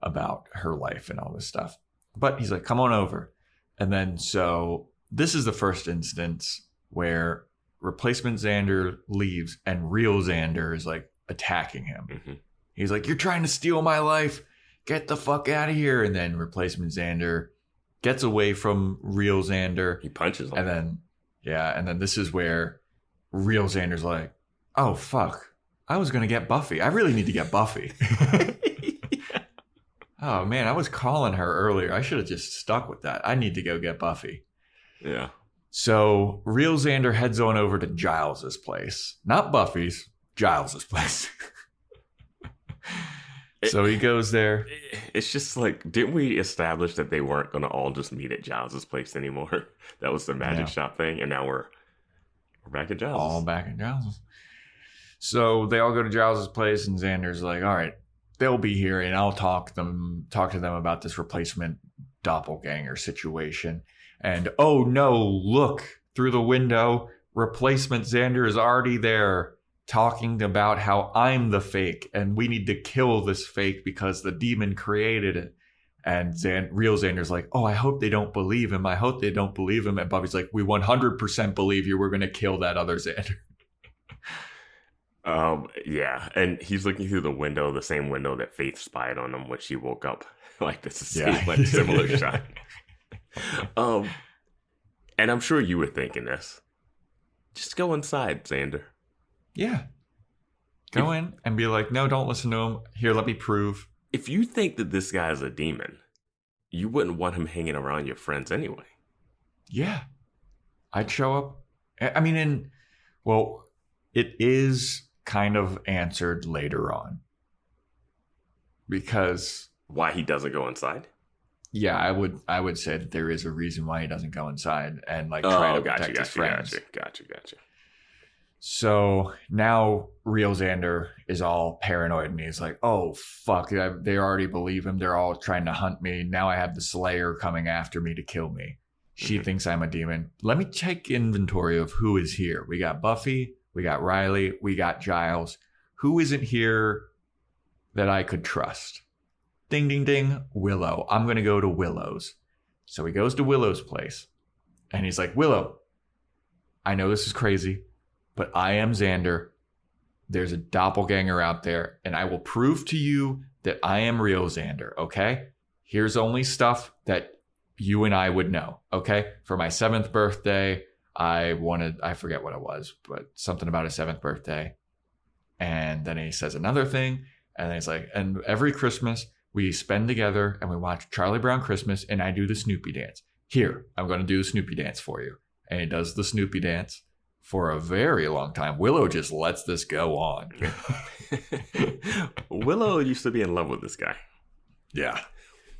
about her life and all this stuff. But he's like, come on over. And then so this is the first instance where replacement Xander leaves and real Xander is like attacking him. Mm-hmm. He's like, you're trying to steal my life. Get the fuck out of here. And then replacement Xander gets away from real Xander. He punches him. And then this is where real Xander's like, oh, fuck. I was going to get Buffy. I really need to get Buffy. Oh, man, I was calling her earlier. I should have just stuck with that. I need to go get Buffy. Yeah. So real Xander heads on over to Giles's place. Not Buffy's, Giles's place. So he goes there. It's just like, didn't we establish that they weren't going to all just meet at Giles's place anymore? That was the magic shop thing, and now we're back at Giles's. All back at Giles's. So they all go to Giles's place, and Xander's like, all right, they'll be here, and I'll talk to them about this replacement doppelganger situation. And oh no, look through the window, replacement Xander is already there, talking about how I'm the fake and we need to kill this fake because the demon created it. And real Xander's like, oh, I hope they don't believe him. I hope they don't believe him. And Buffy's like, we 100% believe you. We're going to kill that other Xander. Yeah. And he's looking through the window, the same window that Faith spied on him when she woke up. Like, this is like similar shot. And I'm sure you were thinking this. Just go inside, Xander. Yeah. Go in and be like, no, don't listen to him. Here, let me prove. If you think that this guy is a demon, you wouldn't want him hanging around your friends anyway. Yeah. I'd show up. I mean, it is kind of answered later on. Because... Why he doesn't go inside? Yeah, I would say that there is a reason why he doesn't go inside and like try to protect his friends. Gotcha. So now real Xander is all paranoid and he's like, oh, fuck, they already believe him. They're all trying to hunt me. Now I have the Slayer coming after me to kill me. She thinks I'm a demon. Let me take inventory of who is here. We got Buffy, we got Riley, we got Giles. Who isn't here that I could trust? Ding, ding, ding, Willow. I'm going to go to Willow's. So he goes to Willow's place and he's like, Willow, I know this is crazy, but I am Xander. There's a doppelganger out there, and I will prove to you that I am real Xander, okay? Here's only stuff that you and I would know, okay? For my 7th birthday, I forget what it was, but something about his 7th birthday. And then he says another thing, and then he's like, and every Christmas, we spend together, and we watch Charlie Brown Christmas, and I do the Snoopy dance. Here, I'm going to do the Snoopy dance for you. And he does the Snoopy dance. For a very long time. Willow just lets this go on. Willow used to be in love with this guy. Yeah.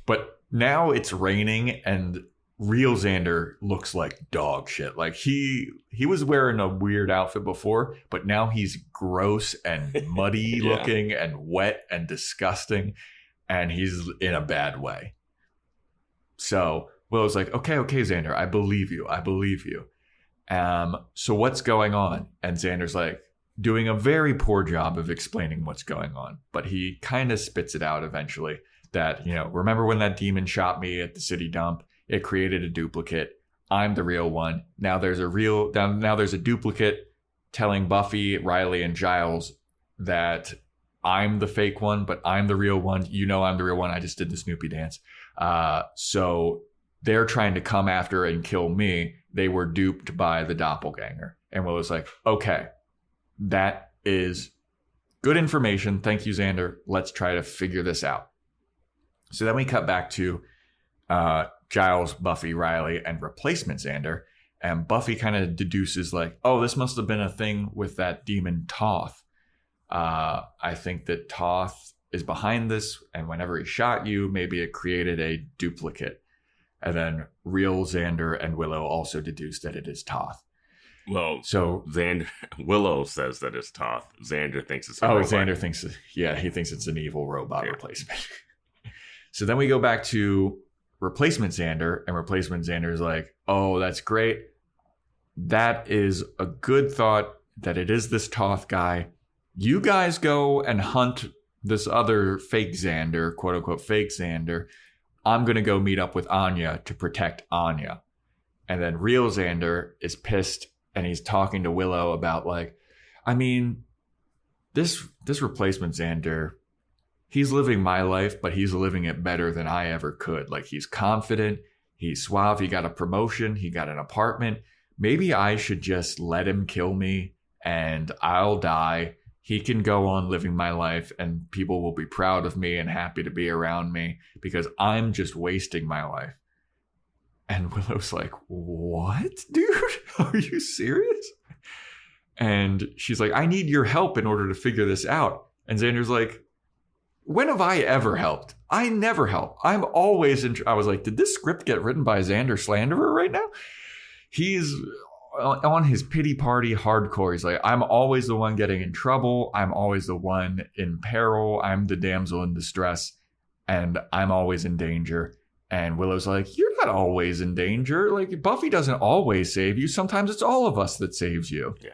But now it's raining and real Xander looks like dog shit. Like he was wearing a weird outfit before, but now he's gross and muddy looking and wet and disgusting. And he's in a bad way. So Willow's like, okay, Xander, I believe you. So what's going on? And Xander's like doing a very poor job of explaining what's going on, but he kind of spits it out eventually that, remember when that demon shot me at the city dump? It created a duplicate. I'm the real one. Now there's a duplicate telling Buffy, Riley, and Giles that I'm the fake one, but I'm the real one. I'm the real one. I just did the Snoopy dance. So they're trying to come after and kill me. They were duped by the doppelganger. And Willow's like, okay, that is good information. Thank you, Xander. Let's try to figure this out. So then we cut back to Giles, Buffy, Riley, and replacement Xander. And Buffy kind of deduces like, oh, this must have been a thing with that demon Toth. I think that Toth is behind this. And whenever he shot you, maybe it created a duplicate. And then real Xander and Willow also deduce that it is Toth. Well, so Willow says that it's Toth. Xander thinks it's Xander thinks, he thinks it's an evil robot replacement. So then we go back to replacement Xander, and replacement Xander is like, oh, that's great. That is a good thought that it is this Toth guy. You guys go and hunt this other fake Xander, quote unquote fake Xander. I'm going to go meet up with Anya to protect Anya. And then real Xander is pissed and he's talking to Willow about like, I mean, this replacement Xander, he's living my life, but he's living it better than I ever could. Like he's confident, he's suave, he got a promotion, he got an apartment. Maybe I should just let him kill me and I'll die. He can go on living my life and people will be proud of me and happy to be around me because I'm just wasting my life. And Willow's like, what, dude? Are you serious? And she's like, I need your help in order to figure this out. And Xander's like, when have I ever helped? I never help. I'm always I was like, did this script get written by Xander Slanderer right now? He's on his pity party hardcore. He's like, I'm always the one getting in trouble. I'm always the one in peril. I'm the damsel in distress. And I'm always in danger. And Willow's like, you're not always in danger. Like, Buffy doesn't always save you. Sometimes it's all of us that saves you. Yeah.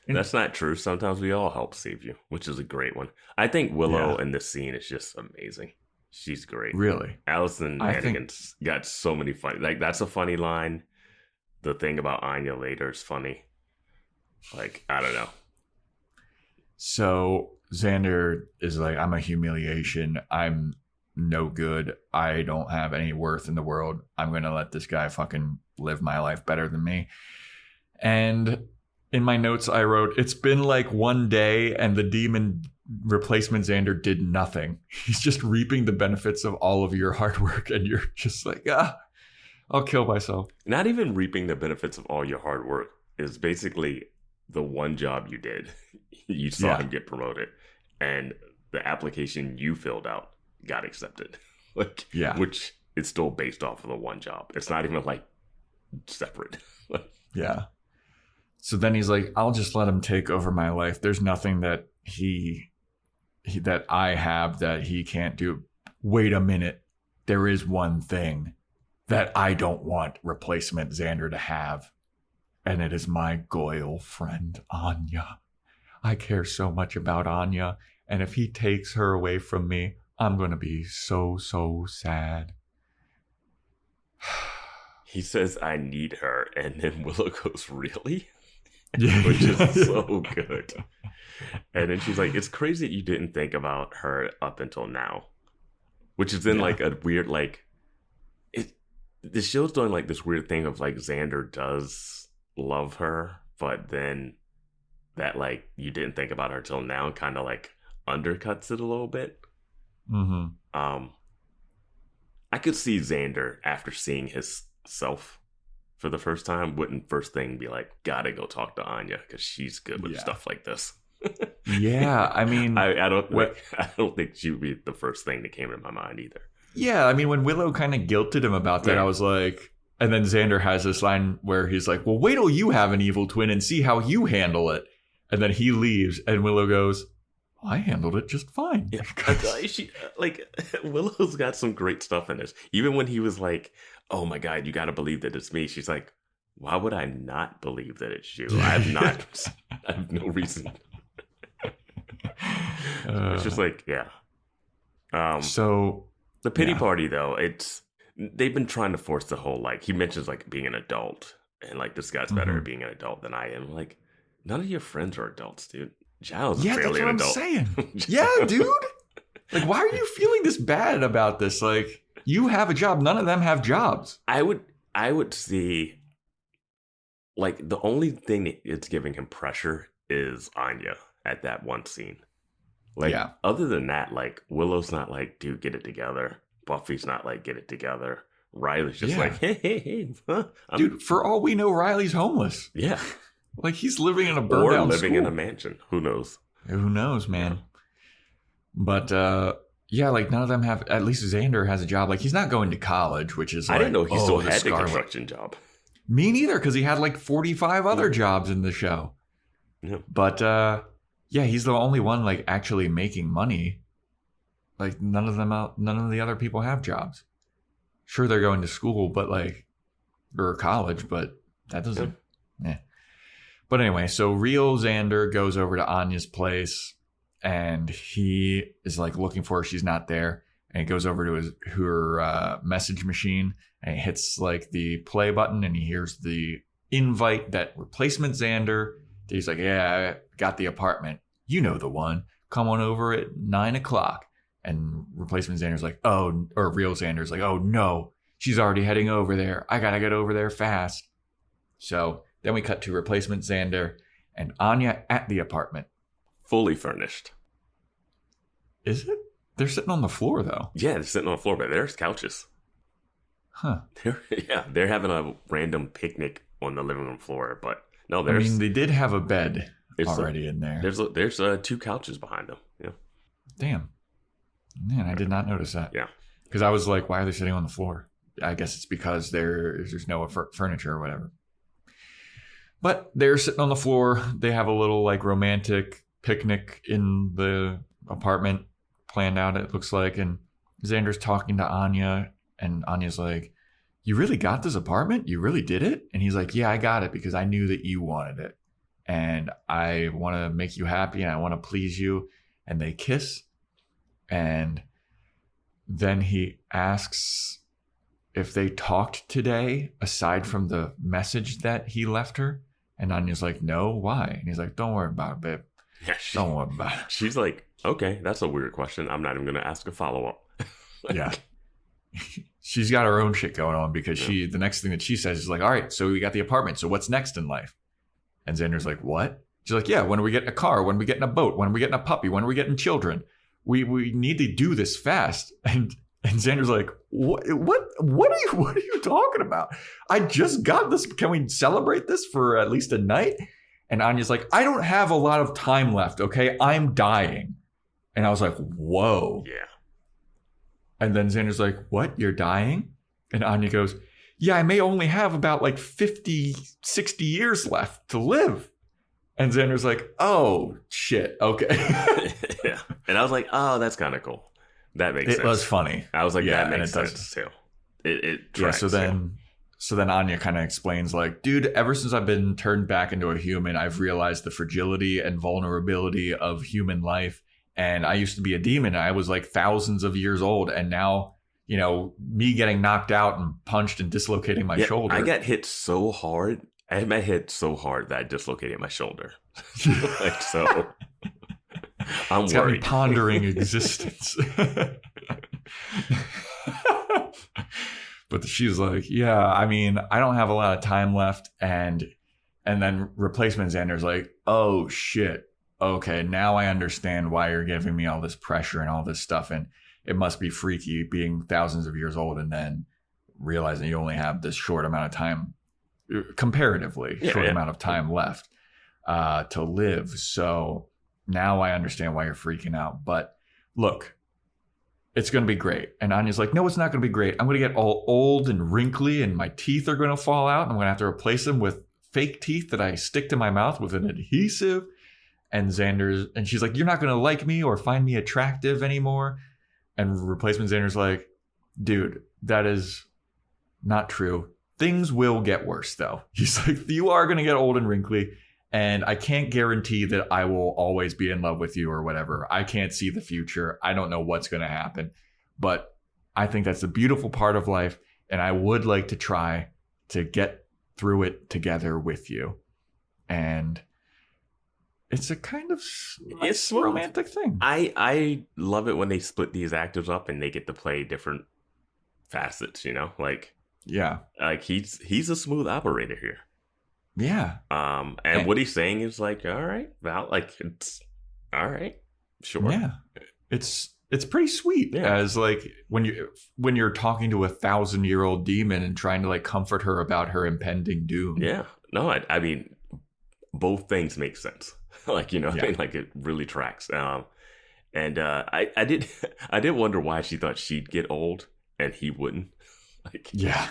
That's not true. Sometimes we all help save you, which is a great one. I think Willow in this scene is just amazing. She's great. Really? Allison Hannigan's got so many funny... Like, that's a funny line. The thing about Anya later is funny. Like, I don't know. So Xander is like, I'm a humiliation. I'm no good. I don't have any worth in the world. I'm going to let this guy fucking live my life better than me. And... in my notes, I wrote, it's been like one day and the demon replacement Xander did nothing. He's just reaping the benefits of all of your hard work. And you're just like, I'll kill myself. Not even reaping the benefits of all your hard work is basically the one job you did. You saw him get promoted. And the application you filled out got accepted. Which is still based off of the one job. It's not even like separate. Yeah. So then he's like, I'll just let him take over my life. There's nothing that he that I have that he can't do. Wait a minute. There is one thing that I don't want replacement Xander to have. And it is my Goyle friend, Anya. I care so much about Anya. And if he takes her away from me, I'm going to be so, so sad. He says, I need her. And then Willow goes, really? Yeah. Which is so good. And then she's like, it's crazy that you didn't think about her up until now. Which is then like a weird, like, the show's doing like this weird thing of like Xander does love her, but then that like you didn't think about her till now kind of like undercuts it a little bit. Mm-hmm. I could see Xander after seeing his self for the first time wouldn't first thing be like, gotta go talk to Anya because she's good with stuff like this. Yeah, I mean, I don't think she would be the first thing that came to my mind either. Yeah, I mean, when Willow kind of guilted him about that, I was like, and then Xander has this line where he's like, well, wait till you have an evil twin and see how you handle it. And then he leaves and Willow goes, I handled it just fine. Yeah. Willow's got some great stuff in this. Even when he was like, oh my God, you got to believe that it's me. She's like, why would I not believe that it's you? I have no reason. It's just like, yeah. So the pity party though, they've been trying to force the whole, like, he mentions like being an adult and like this guy's better at being an adult than I am. Like, none of your friends are adults, dude. Giles is barely an adult. Yeah, that's what I'm saying. Yeah, dude. Like, why are you feeling this bad about this? Like, you have a job. None of them have jobs. I would see, like, the only thing that it's giving him pressure is Anya at that one scene. Like, other than that, like, Willow's not like, dude, get it together. Buffy's not like, get it together. Riley's just like, hey. Huh? Dude, for all we know, Riley's homeless. Yeah. Like, he's living in a burned down living school. in a mansion. Who knows? Who knows, man? But, yeah, like, none of them have, at least Xander has a job. Like, he's not going to college, which is like, I didn't know he still had the construction job. Me neither, because he had like 45 other jobs in the show. Yeah. But, yeah, he's the only one, like, actually making money. Like, none of the other people have jobs. Sure, they're going to school, but, like, or college, but that doesn't, But anyway, so real Xander goes over to Anya's place and he is like looking for her. She's not there. And he goes over to her message machine and he hits like the play button and he hears the invite that replacement Xander. He's like, yeah, I got the apartment. You know the one. Come on over at 9:00. And replacement Xander's like, oh, or real Xander's like, oh no, she's already heading over there. I got to get over there fast. So then we cut to replacement Xander and Anya at the apartment. Fully furnished. Is it? They're sitting on the floor, though. Yeah, they're sitting on the floor, but there's couches. Huh. They're having a random picnic on the living room floor, but no, I mean, they did have a bed already in there. There's 2 couches behind them. Yeah. Damn. Man, I did not notice that. Yeah. Because I was like, why are they sitting on the floor? I guess it's because there's no furniture or whatever. But they're sitting on the floor. They have a little like romantic picnic in the apartment planned out, it looks like. And Xander's talking to Anya, and Anya's like, you really got this apartment? You really did it? And he's like, yeah, I got it because I knew that you wanted it. And I want to make you happy and I want to please you. And they kiss. And then he asks if they talked today aside from the message that he left her. And Anya's like, no, why? And he's like, don't worry about it, babe. Yeah, don't worry about it. She's like, okay, that's a weird question. I'm not even going to ask a follow-up. Yeah. She's got her own shit going on because the next thing that she says is like, all right, so we got the apartment. So what's next in life? And Xander's like, what? She's like, yeah, when are we getting a car? When are we getting a boat? When are we getting a puppy? When are we getting children? We need to do this fast. And Xander's like, what are you talking about? I just got this. Can we celebrate this for at least a night? And Anya's like, I don't have a lot of time left, okay? I'm dying. And I was like, whoa. Yeah. And then Xander's like, what? You're dying? And Anya goes, yeah, I may only have about like 50, 60 years left to live. And Xander's like, oh, shit. Okay. Yeah. And I was like, oh, that's kind of cool. That makes sense. It was funny. I was like, that makes sense too. It tracks, so then Anya kind of explains like, dude, ever since I've been turned back into a human, I've realized the fragility and vulnerability of human life. And I used to be a demon. I was like thousands of years old. And now, you know, me getting knocked out and punched and dislocating my shoulder. I got hit so hard. I had my head so hard that I dislocated my shoulder. Like, so I'm it's worried. Got me pondering existence. But she's like, yeah, I mean, I don't have a lot of time left. And then replacement Xander's like, oh, shit. Okay, now I understand why you're giving me all this pressure and all this stuff. And it must be freaky being thousands of years old and then realizing you only have this short amount of time, comparatively amount of time left to live. So now I understand why you're freaking out. But look, it's going to be great. And Anya's like, no, it's not going to be great. I'm going to get all old and wrinkly and my teeth are going to fall out. And I'm going to have to replace them with fake teeth that I stick to my mouth with an adhesive. And she's like, you're not going to like me or find me attractive anymore. And replacement Xander's like, dude, that is not true. Things will get worse, though. He's like, you are going to get old and wrinkly. And I can't guarantee that I will always be in love with you or whatever. I can't see the future. I don't know what's going to happen. But I think that's the beautiful part of life. And I would like to try to get through it together with you. And it's a kind of it's a romantic thing. I love it when they split these actors up and they get to play different facets, you know? Like, yeah. Like he's a smooth operator here. Yeah. And what he's saying is like, all right, Val, like it's all right. Sure. Yeah. It's pretty sweet as like when you're talking to a 1,000-year-old demon and trying to like comfort her about her impending doom. Yeah. No, I mean both things make sense. Like, you know, I mean, like it really tracks. And I did wonder why she thought she'd get old and he wouldn't. Like, yeah.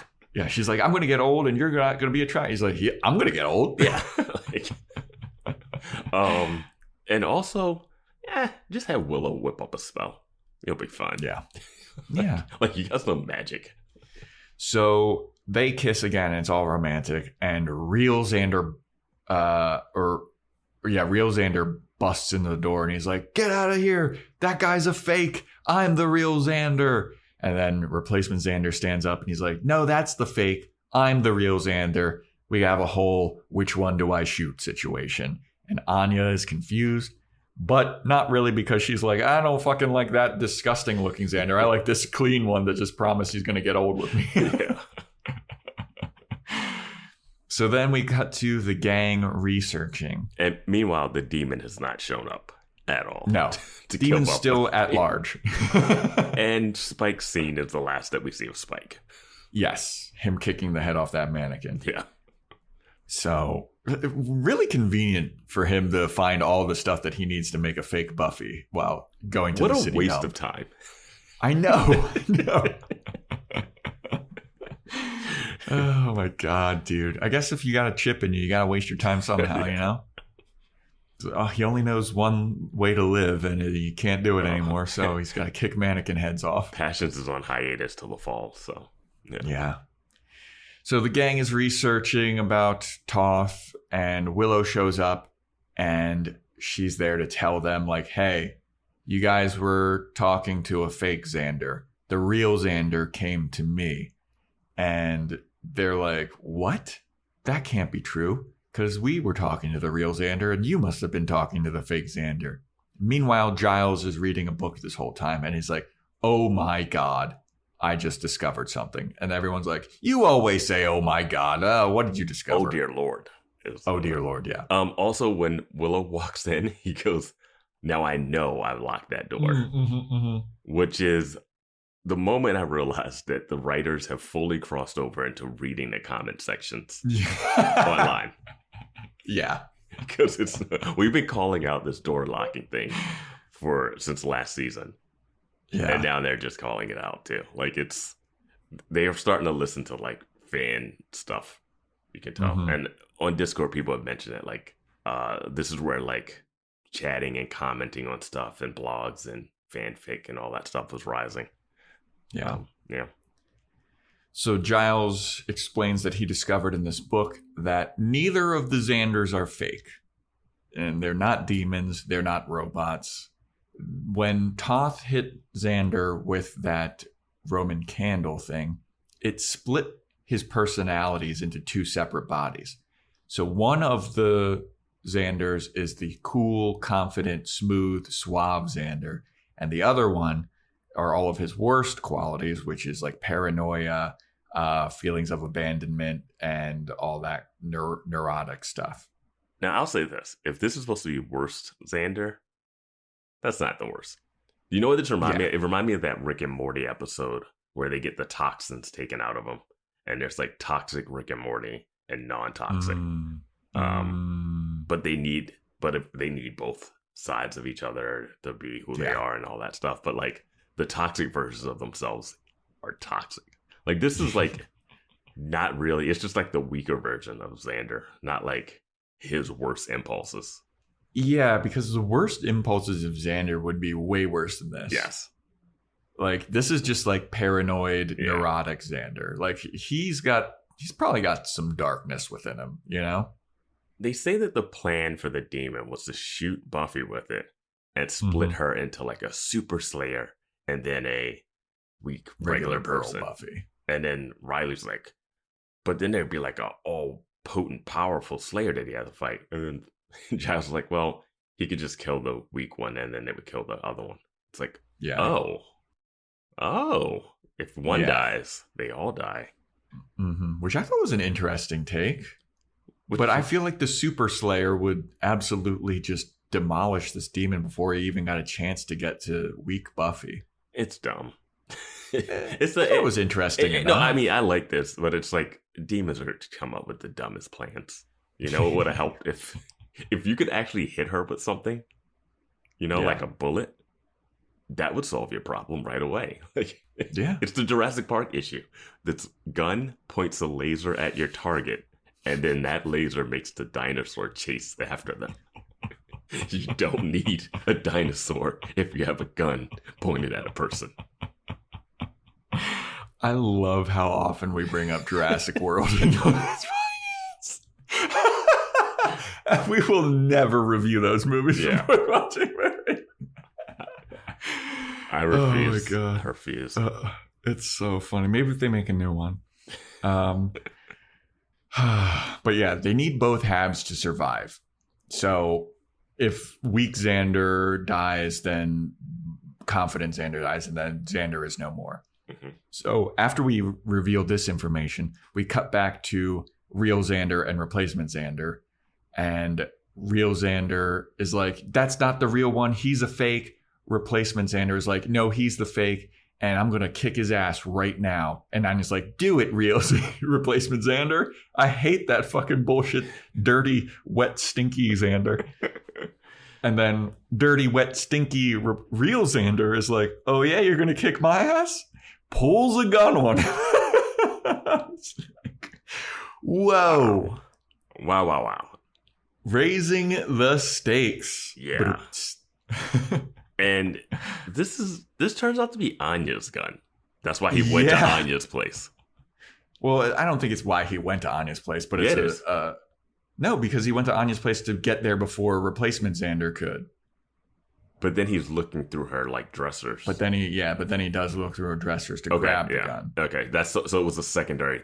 She's like, I'm going to get old and you're not going to be attracted. He's like, yeah, I'm going to get old. Yeah. Like, and also, just have Willow whip up a spell. You'll be fine. Yeah. Yeah. Like you got some magic. So they kiss again and it's all romantic. And real Xander, real Xander busts into the door and he's like, get out of here. That guy's a fake. I'm the real Xander. And then replacement Xander stands up and he's like, no, that's the fake. I'm the real Xander. We have a whole which one do I shoot situation. And Anya is confused, but not really because she's like, I don't fucking like that disgusting looking Xander. I like this clean one that just promised he's going to get old with me. Yeah. So then we cut to the gang researching. And meanwhile, the demon has not shown up at all. No. The demon's still at large. And Spike's scene is the last that we see of Spike. Yes, him kicking the head off that mannequin. Yeah. So really convenient for him to find all the stuff that he needs to make a fake Buffy while going to the city. What a waste of time. I know. Oh my God, dude. I guess if you got a chip in you, you got to waste your time somehow, you know? He only knows one way to live and he can't do it anymore. So he's got to kick mannequin heads off. Patience is on hiatus till the fall. So, yeah. So the gang is researching about Toth, and Willow shows up and she's there to tell them, like, hey, you guys were talking to a fake Xander. The real Xander came to me. And they're like, what? That can't be true, because we were talking to the real Xander and you must have been talking to the fake Xander. Meanwhile, Giles is reading a book this whole time and he's like, oh my God, I just discovered something. And everyone's like, you always say, oh my God. What did you discover? Oh, dear Lord. Oh, dear Lord, yeah. Also, when Willow walks in, he goes, now I know I locked that door, which is the moment I realized that the writers have fully crossed over into reading the comment sections online. Yeah. Because we've been calling out this door locking thing since last season. Yeah. And now they're just calling it out too. Like they are starting to listen to like fan stuff. You can tell. And on Discord, people have mentioned it. Like, this is where like chatting and commenting on stuff and blogs and fanfic and all that stuff was rising. Yeah. Yeah. So Giles explains that he discovered in this book that neither of the Xanders are fake. And they're not demons. They're not robots. When Toth hit Xander with that Roman candle thing, it split his personalities into two separate bodies. So one of the Xanders is the cool, confident, smooth, suave Xander. And the other one are all of his worst qualities, which is like paranoia, feelings of abandonment, and all that neurotic stuff. Now, I'll say this. If this is supposed to be worst Xander, that's not the worst. You know what this reminds me of? It reminded me of that Rick and Morty episode where they get the toxins taken out of them. And there's like toxic Rick and Morty and non-toxic. But if they need both sides of each other to be who they are and all that stuff. But like the toxic versions of themselves are toxic. Like this is like not really, it's just like the weaker version of Xander, not like his worst impulses. Yeah, because the worst impulses of Xander would be way worse than this. Yes. Like this is just like paranoid, neurotic Xander. Like he's probably got some darkness within him, you know? They say that the plan for the demon was to shoot Buffy with it and split her into like a super slayer and then a weak regular person. Buffy. And then Riley's like, but then there'd be like a all potent, powerful slayer that he had to fight. And then Giles was like, well, he could just kill the weak one and then they would kill the other one. It's like, oh, if one dies, they all die. Which I thought was an interesting take. But I feel like the Super Slayer would absolutely just demolish this demon before he even got a chance to get to weak Buffy. It's dumb. It was interesting enough. No, I mean, I like this, but it's like demons are to come up with the dumbest plans. You know, it would have helped if you could actually hit her with something, you know, like a bullet. That would solve your problem right away. It's the Jurassic Park issue. This gun points a laser at your target, and then that laser makes the dinosaur chase after them. You don't need a dinosaur if you have a gun pointed at a person. I love how often we bring up Jurassic World in this podcast. We will never review those movies before watching Mary. I refuse. Oh my God. I refuse. It's so funny. Maybe if they make a new one. But yeah, they need both halves to survive. So if weak Xander dies, then confident Xander dies, and then Xander is no more. So after we reveal this information, we cut back to real Xander and replacement Xander. And real Xander is like, that's not the real one. He's a fake. Replacement Xander is like, no, he's the fake. and I'm going to kick his ass right now. And Anya's like, do it, real replacement Xander. I hate that fucking bullshit, dirty, wet, stinky Xander. And then dirty, wet, stinky, real Xander is like, oh yeah, you're going to kick my ass? Pulls a gun on him. It's like, whoa. Wow. Raising the stakes. Yeah. And this turns out to be Anya's gun. That's why he went to Anya's place. Well, I don't think it's why he went to Anya's place, but it's no, because he went to Anya's place to get there before replacement Xander could. But then he's looking through her like dressers. But then he does look through her dressers to grab the gun. Okay, that's so it was a secondary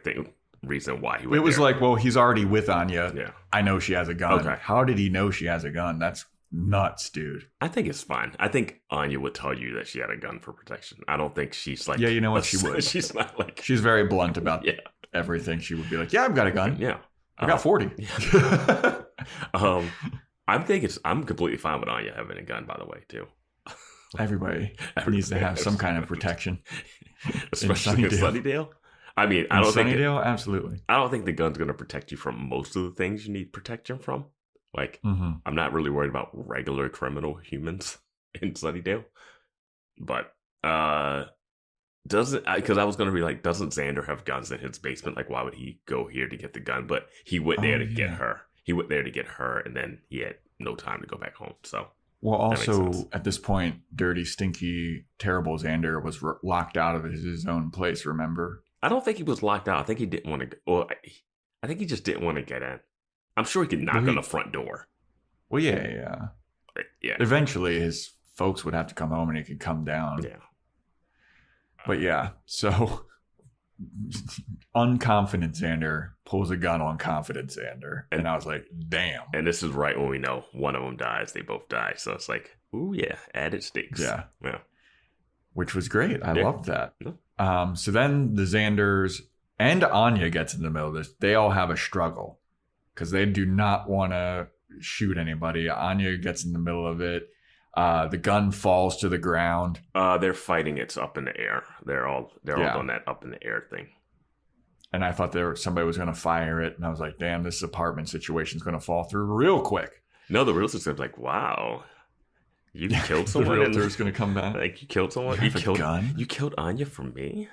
reason why he went. It was there. like, well, he's already with Anya. Yeah, I know she has a gun. Okay, how did he know she has a gun? That's nuts, dude. I think it's fine. I think Anya would tell you that she had a gun for protection. I don't think she's like, yeah, you know what, she would. She's not like, she's very blunt about everything. She would be like, yeah, I've got a gun. Yeah, I got 40. Yeah. I'm completely fine with Anya having a gun, by the way, too. Everybody needs to have some kind of protection, especially in Sunnydale. I mean, I don't think Sunnydale, absolutely. I don't think the gun's going to protect you from most of the things you need protection from. Like, I'm not really worried about regular criminal humans in Sunnydale, but because I was going to be like, doesn't Xander have guns in his basement? Like, why would he go here to get the gun? But he went there to get her. He went there to get her, and then he had no time to go back home. So, well, also at this point, dirty, stinky, terrible Xander was locked out of his own place. Remember? I don't think he was locked out. I think he didn't want to. Well, I think he just didn't want to get in. I'm sure he could knock on the front door. Well, yeah. Eventually, his folks would have to come home, and he could come down. Yeah. But yeah, so unconfident Xander pulls a gun on confident Xander, and I was like, damn. And this is right when we know one of them dies. They both die. So it's like, ooh, yeah, added stakes. Yeah. Which was great. I loved that. Yeah. So then the Xanders and Anya gets in the middle of this. They all have a struggle because they do not want to shoot anybody. Anya gets in the middle of it. The gun falls to the ground. They're fighting. It's up in the air. They're all on that up in the air thing. And I thought somebody was going to fire it. And I was like, damn, this apartment situation is going to fall through real quick. No, the realtor's going to be like, wow, you killed someone. The realtor's going to come back. Like, you killed someone? You killed a gun? You killed Anya for me?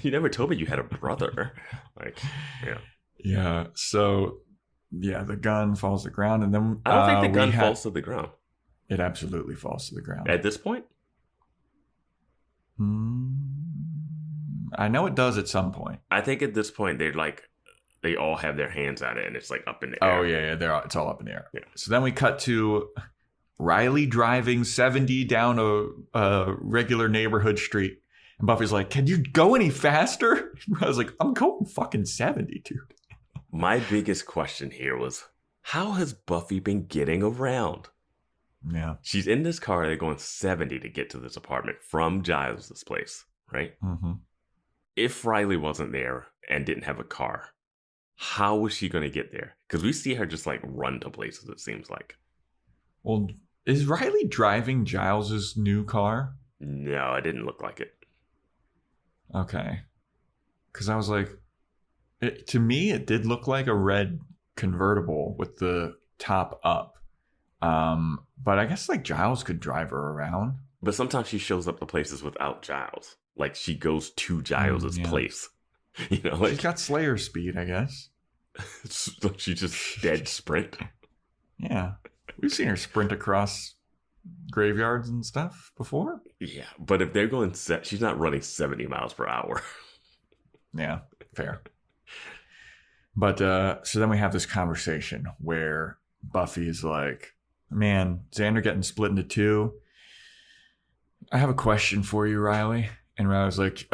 You never told me you had a brother. Like, yeah. Yeah. So, yeah, the gun falls to the ground. And then I don't think the gun falls to the ground. It absolutely falls to the ground. At this point? I know it does at some point. I think at this point, they all have their hands at it, and it's like up in the air. Oh, yeah. It's all up in the air. Yeah. So then we cut to Riley driving 70 down a regular neighborhood street. And Buffy's like, can you go any faster? I was like, I'm going fucking 70, dude. My biggest question here was, how has Buffy been getting around? Yeah. She's in this car. They're going 70 to get to this apartment from Giles' place, right? Mm-hmm. If Riley wasn't there and didn't have a car, how was she going to get there? Because we see her just like run to places, it seems like. Well, is Riley driving Giles' new car? No, it didn't look like it. Okay. Because I was like, to me, it did look like a red convertible with the top up. But I guess like Giles could drive her around. But sometimes she shows up to places without Giles. Like she goes to Giles' place. You know, like, she's got Slayer speed, I guess. She just dead sprint. Yeah. We've seen her sprint across graveyards and stuff before. Yeah, but if they're going, she's not running 70 miles per hour. Yeah, fair. But so then we have this conversation where Buffy is like, man, Xander getting split into two. I have a question for you, Riley. And Riley's like,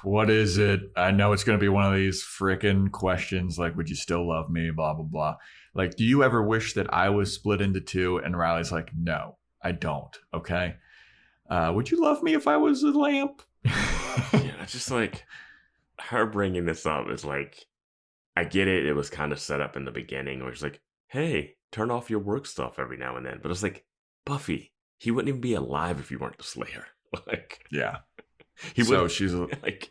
what is it? I know it's going to be one of these freaking questions like, would you still love me? Blah, blah, blah. Like, do you ever wish that I was split into two? And Riley's like, no, I don't. Okay. Would you love me if I was a lamp? Yeah, just like her bringing this up is like, I get it. It was kind of set up in the beginning where it's like, hey, turn off your work stuff every now and then. But it's like, Buffy, he wouldn't even be alive if you weren't the Slayer. Like, yeah. she's like,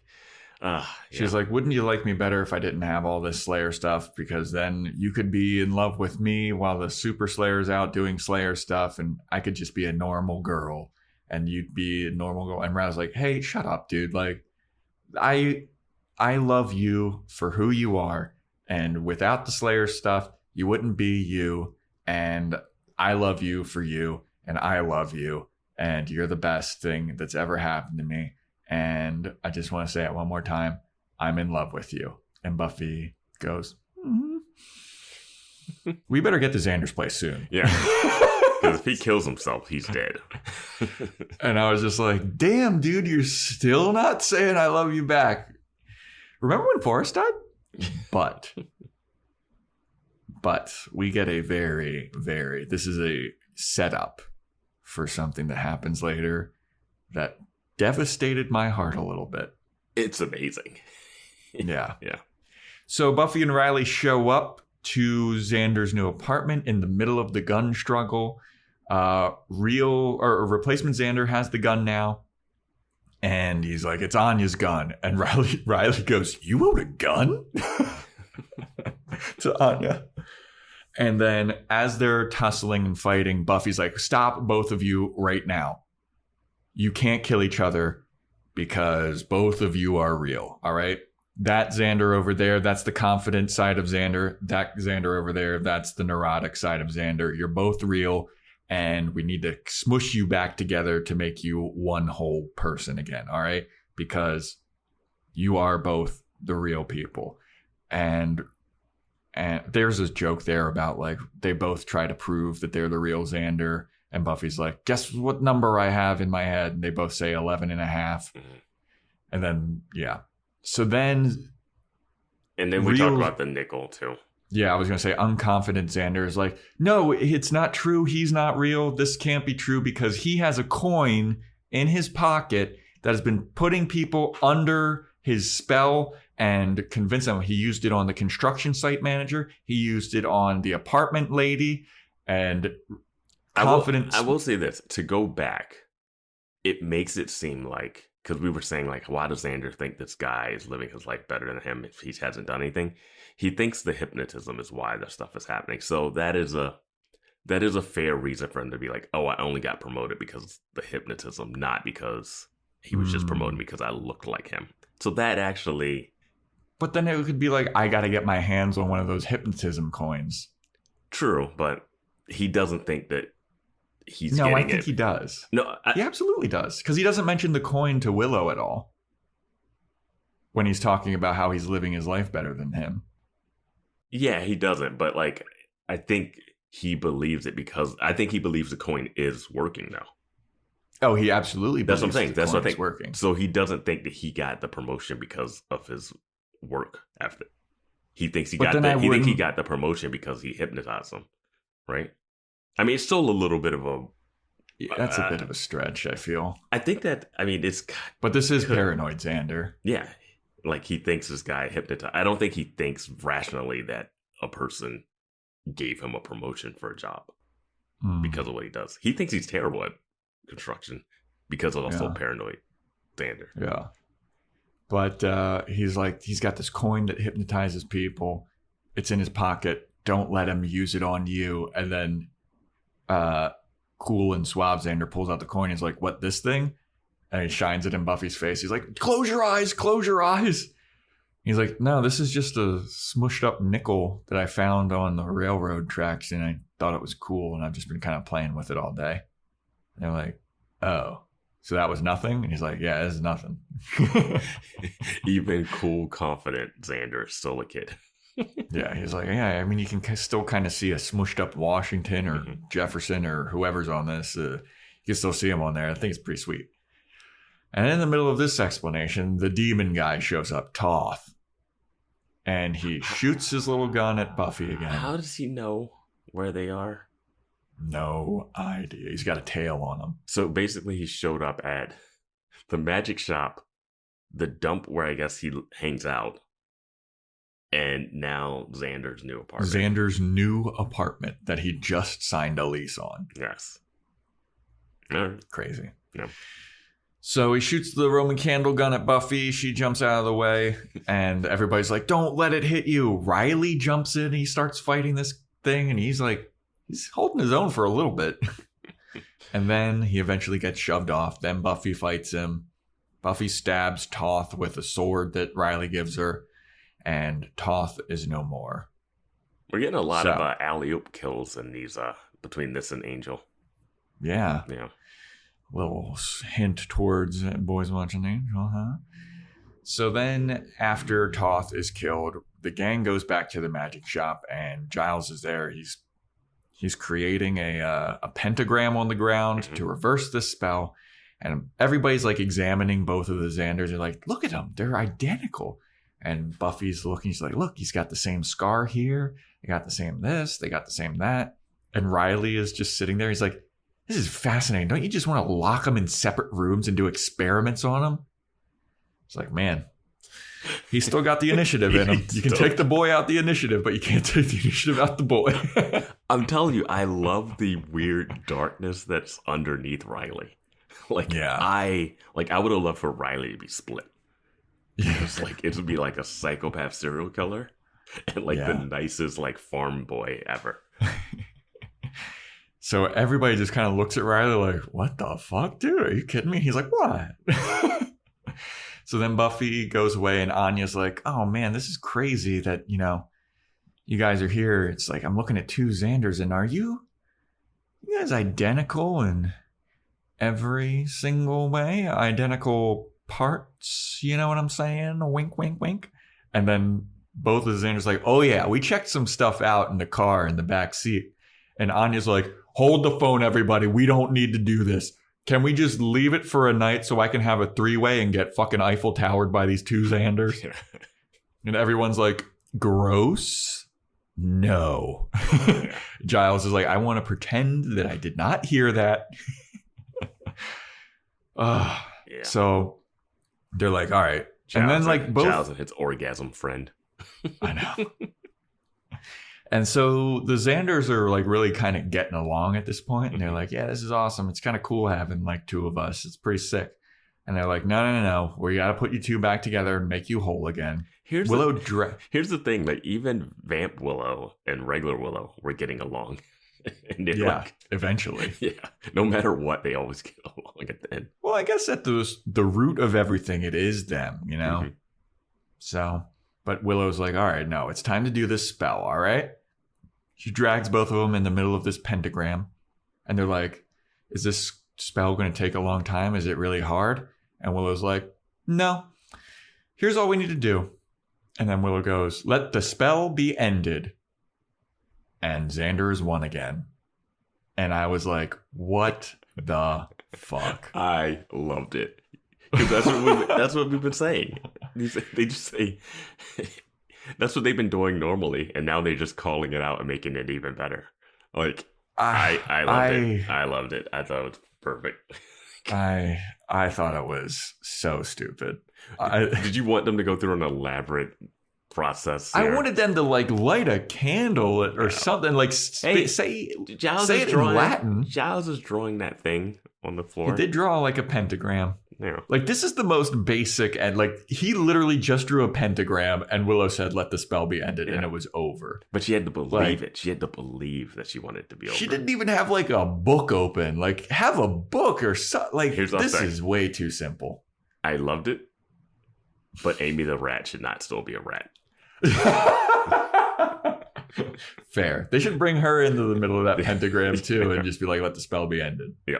she's like, wouldn't you like me better if I didn't have all this Slayer stuff? Because then you could be in love with me while the Super Slayer's out doing Slayer stuff, and I could just be a normal girl, and you'd be a normal girl. And Riley's like, hey, shut up, dude. Like, I love you for who you are, and without the Slayer stuff, you wouldn't be you. And I love you for you, and I love you, and you're the best thing that's ever happened to me. And I just want to say it one more time. I'm in love with you. And Buffy goes, we better get to Xander's place soon. Yeah. Because if he kills himself, he's dead. And I was just like, damn, dude, you're still not saying I love you back. Remember when Forrest died? But we get a very, very, this is a setup for something that happens later that devastated my heart a little bit. It's amazing. Yeah. Yeah. So Buffy and Riley show up to Xander's new apartment in the middle of the gun struggle. Replacement Xander has the gun now. And he's like, it's Anya's gun. And Riley goes, you own a gun? To Anya. And then as they're tussling and fighting, Buffy's like, stop, both of you, right now. You can't kill each other because both of you are real. All right. That Xander over there, that's the confident side of Xander. That Xander over there, that's the neurotic side of Xander. You're both real, and we need to smush you back together to make you one whole person again. All right. Because you are both the real people. And there's this joke there about like they both try to prove that they're the real Xander. And Buffy's like, guess what number I have in my head? And they both say 11 and a half. And then, yeah. So then. And then we talk about the nickel too. Yeah, I was going to say unconfident Xander is like, no, it's not true. He's not real. This can't be true because he has a coin in his pocket that has been putting people under his spell and convince them. He used it on the construction site manager. He used it on the apartment lady. And confidence. I will say this. To go back, it makes it seem like, because we were saying, like, why does Xander think this guy is living his life better than him if he hasn't done anything? He thinks the hypnotism is why this stuff is happening. So that is a fair reason for him to be like, oh, I only got promoted because of the hypnotism, not because he was just promoting because I looked like him. So that actually. But then it could be like, I got to get my hands on one of those hypnotism coins. True, but he doesn't think that he's No, getting I think it. he does. No, he absolutely does. Because he doesn't mention the coin to Willow at all when he's talking about how he's living his life better than him. Yeah, he doesn't. But like, I think he believes it because I think he believes the coin is working now. Oh, he absolutely believes. That's what I'm saying. That's what I think. Working. So he doesn't think that he got the promotion because of his work after. He thinks he got the promotion because he hypnotized him, right? I mean, it's still a little bit of a. That's a bit of a stretch, I feel. I think that, I mean, it's. But this is paranoid Xander. Yeah. Like, he thinks this guy hypnotized. I don't think he thinks rationally that a person gave him a promotion for a job because of what he does. He thinks he's terrible at construction because of also paranoid Xander. Yeah. But he's like, he's got this coin that hypnotizes people. It's in his pocket. Don't let him use it on you. And then cool and suave Xander pulls out the coin. He's like, what, this thing? And he shines it in Buffy's face. He's like, close your eyes, close your eyes. He's like, no, this is just a smushed up nickel that I found on the railroad tracks. And I thought it was cool. And I've just been kind of playing with it all day. And they're like, oh, so that was nothing? And he's like, yeah, this is nothing. Even cool, confident Xander is still a kid. Yeah, he's like, yeah, I mean, you can still kind of see a smushed up Washington or Jefferson or whoever's on this. You can still see him on there. I think it's pretty sweet. And in the middle of this explanation, the demon guy shows up, Toth. And he shoots his little gun at Buffy again. How does he know where they are? No idea. He's got a tail on him. So basically, he showed up at the magic shop, the dump where I guess he hangs out, and now Xander's new apartment. Xander's new apartment that he just signed a lease on. Yes. Crazy. Yeah. So he shoots the Roman candle gun at Buffy. She jumps out of the way, and everybody's like, don't let it hit you. Riley jumps in. He starts fighting this thing, and he's holding his own for a little bit. And then he eventually gets shoved off. Then Buffy fights him. Buffy stabs Toth with a sword that Riley gives her, and Toth is no more. We're getting a lot of alley-oop kills in these between this and Angel. Yeah. Yeah. Little hint towards Boys Watching Angel, huh? So then after Toth is killed, the gang goes back to the magic shop, and Giles is there. He's creating a pentagram on the ground to reverse this spell. And everybody's like examining both of the Xanders. They're like, look at them. They're identical. And Buffy's looking. She's like, look, he's got the same scar here. They got the same this. They got the same that. And Riley is just sitting there. He's like, this is fascinating. Don't you just want to lock them in separate rooms and do experiments on them? It's like, man, he's still got the initiative in him. You can take the boy out the initiative, but you can't take the initiative out the boy. I'm telling you, I love the weird darkness that's underneath Riley. I would have loved for Riley to be split. Yeah. It would be like a psychopath serial killer and the nicest farm boy ever. So everybody just kind of looks at Riley like, what the fuck, dude? Are you kidding me? He's like, what? So then Buffy goes away, and Anya's like, oh man, this is crazy that, you guys are here. It's like, I'm looking at two Xanders, and are you guys identical in every single way? Identical parts? You know what I'm saying? Wink, wink, wink. And then both of the Xanders like, oh yeah, we checked some stuff out in the car in the back seat. And Anya's like, hold the phone, everybody. We don't need to do this. Can we just leave it for a night so I can have a 3-way and get fucking Eiffel Towered by these two Xanders? And everyone's like, gross? No. Giles is like, I want to pretend that I did not hear that. So they're like, all right. Giles, and then both Giles and his orgasm friend. I know. And so the Xanders are really kind of getting along at this point. And they're like, yeah, this is awesome. It's kind of cool having two of us. It's pretty sick. And they're like, no. We got to put you two back together and make you whole again. Here's the thing. Even Vamp Willow and regular Willow were getting along. And eventually. Yeah. No matter what, they always get along at the end. Well, I guess at the root of everything, it is them, Mm-hmm. So... But Willow's like, all right, no, it's time to do this spell, all right? She drags both of them in the middle of this pentagram. And they're like, is this spell going to take a long time? Is it really hard? And Willow's like, no. Here's all we need to do. And then Willow goes, let the spell be ended. And Xander is won again. And I was like, what the fuck? I loved it. Because that's what we've been saying. They just say that's what they've been doing normally, and now they're just calling it out and making it even better. I loved it. I loved it. I thought it was perfect. I thought it was so stupid. Did you want them to go through an elaborate process here? I wanted them to light a candle or something. Say it in Latin. Giles is drawing that thing on the floor. He did draw a pentagram. Yeah. This is the most basic, and he literally just drew a pentagram, and Willow said, let the spell be ended, and it was over. But she had to believe it. She had to believe that she wanted it to be over. She didn't even have a book open. Have a book or something. This is way too simple. I loved it, but Amy the rat should not still be a rat. Fair. They should bring her into the middle of that pentagram too, and just be like, let the spell be ended. Yeah.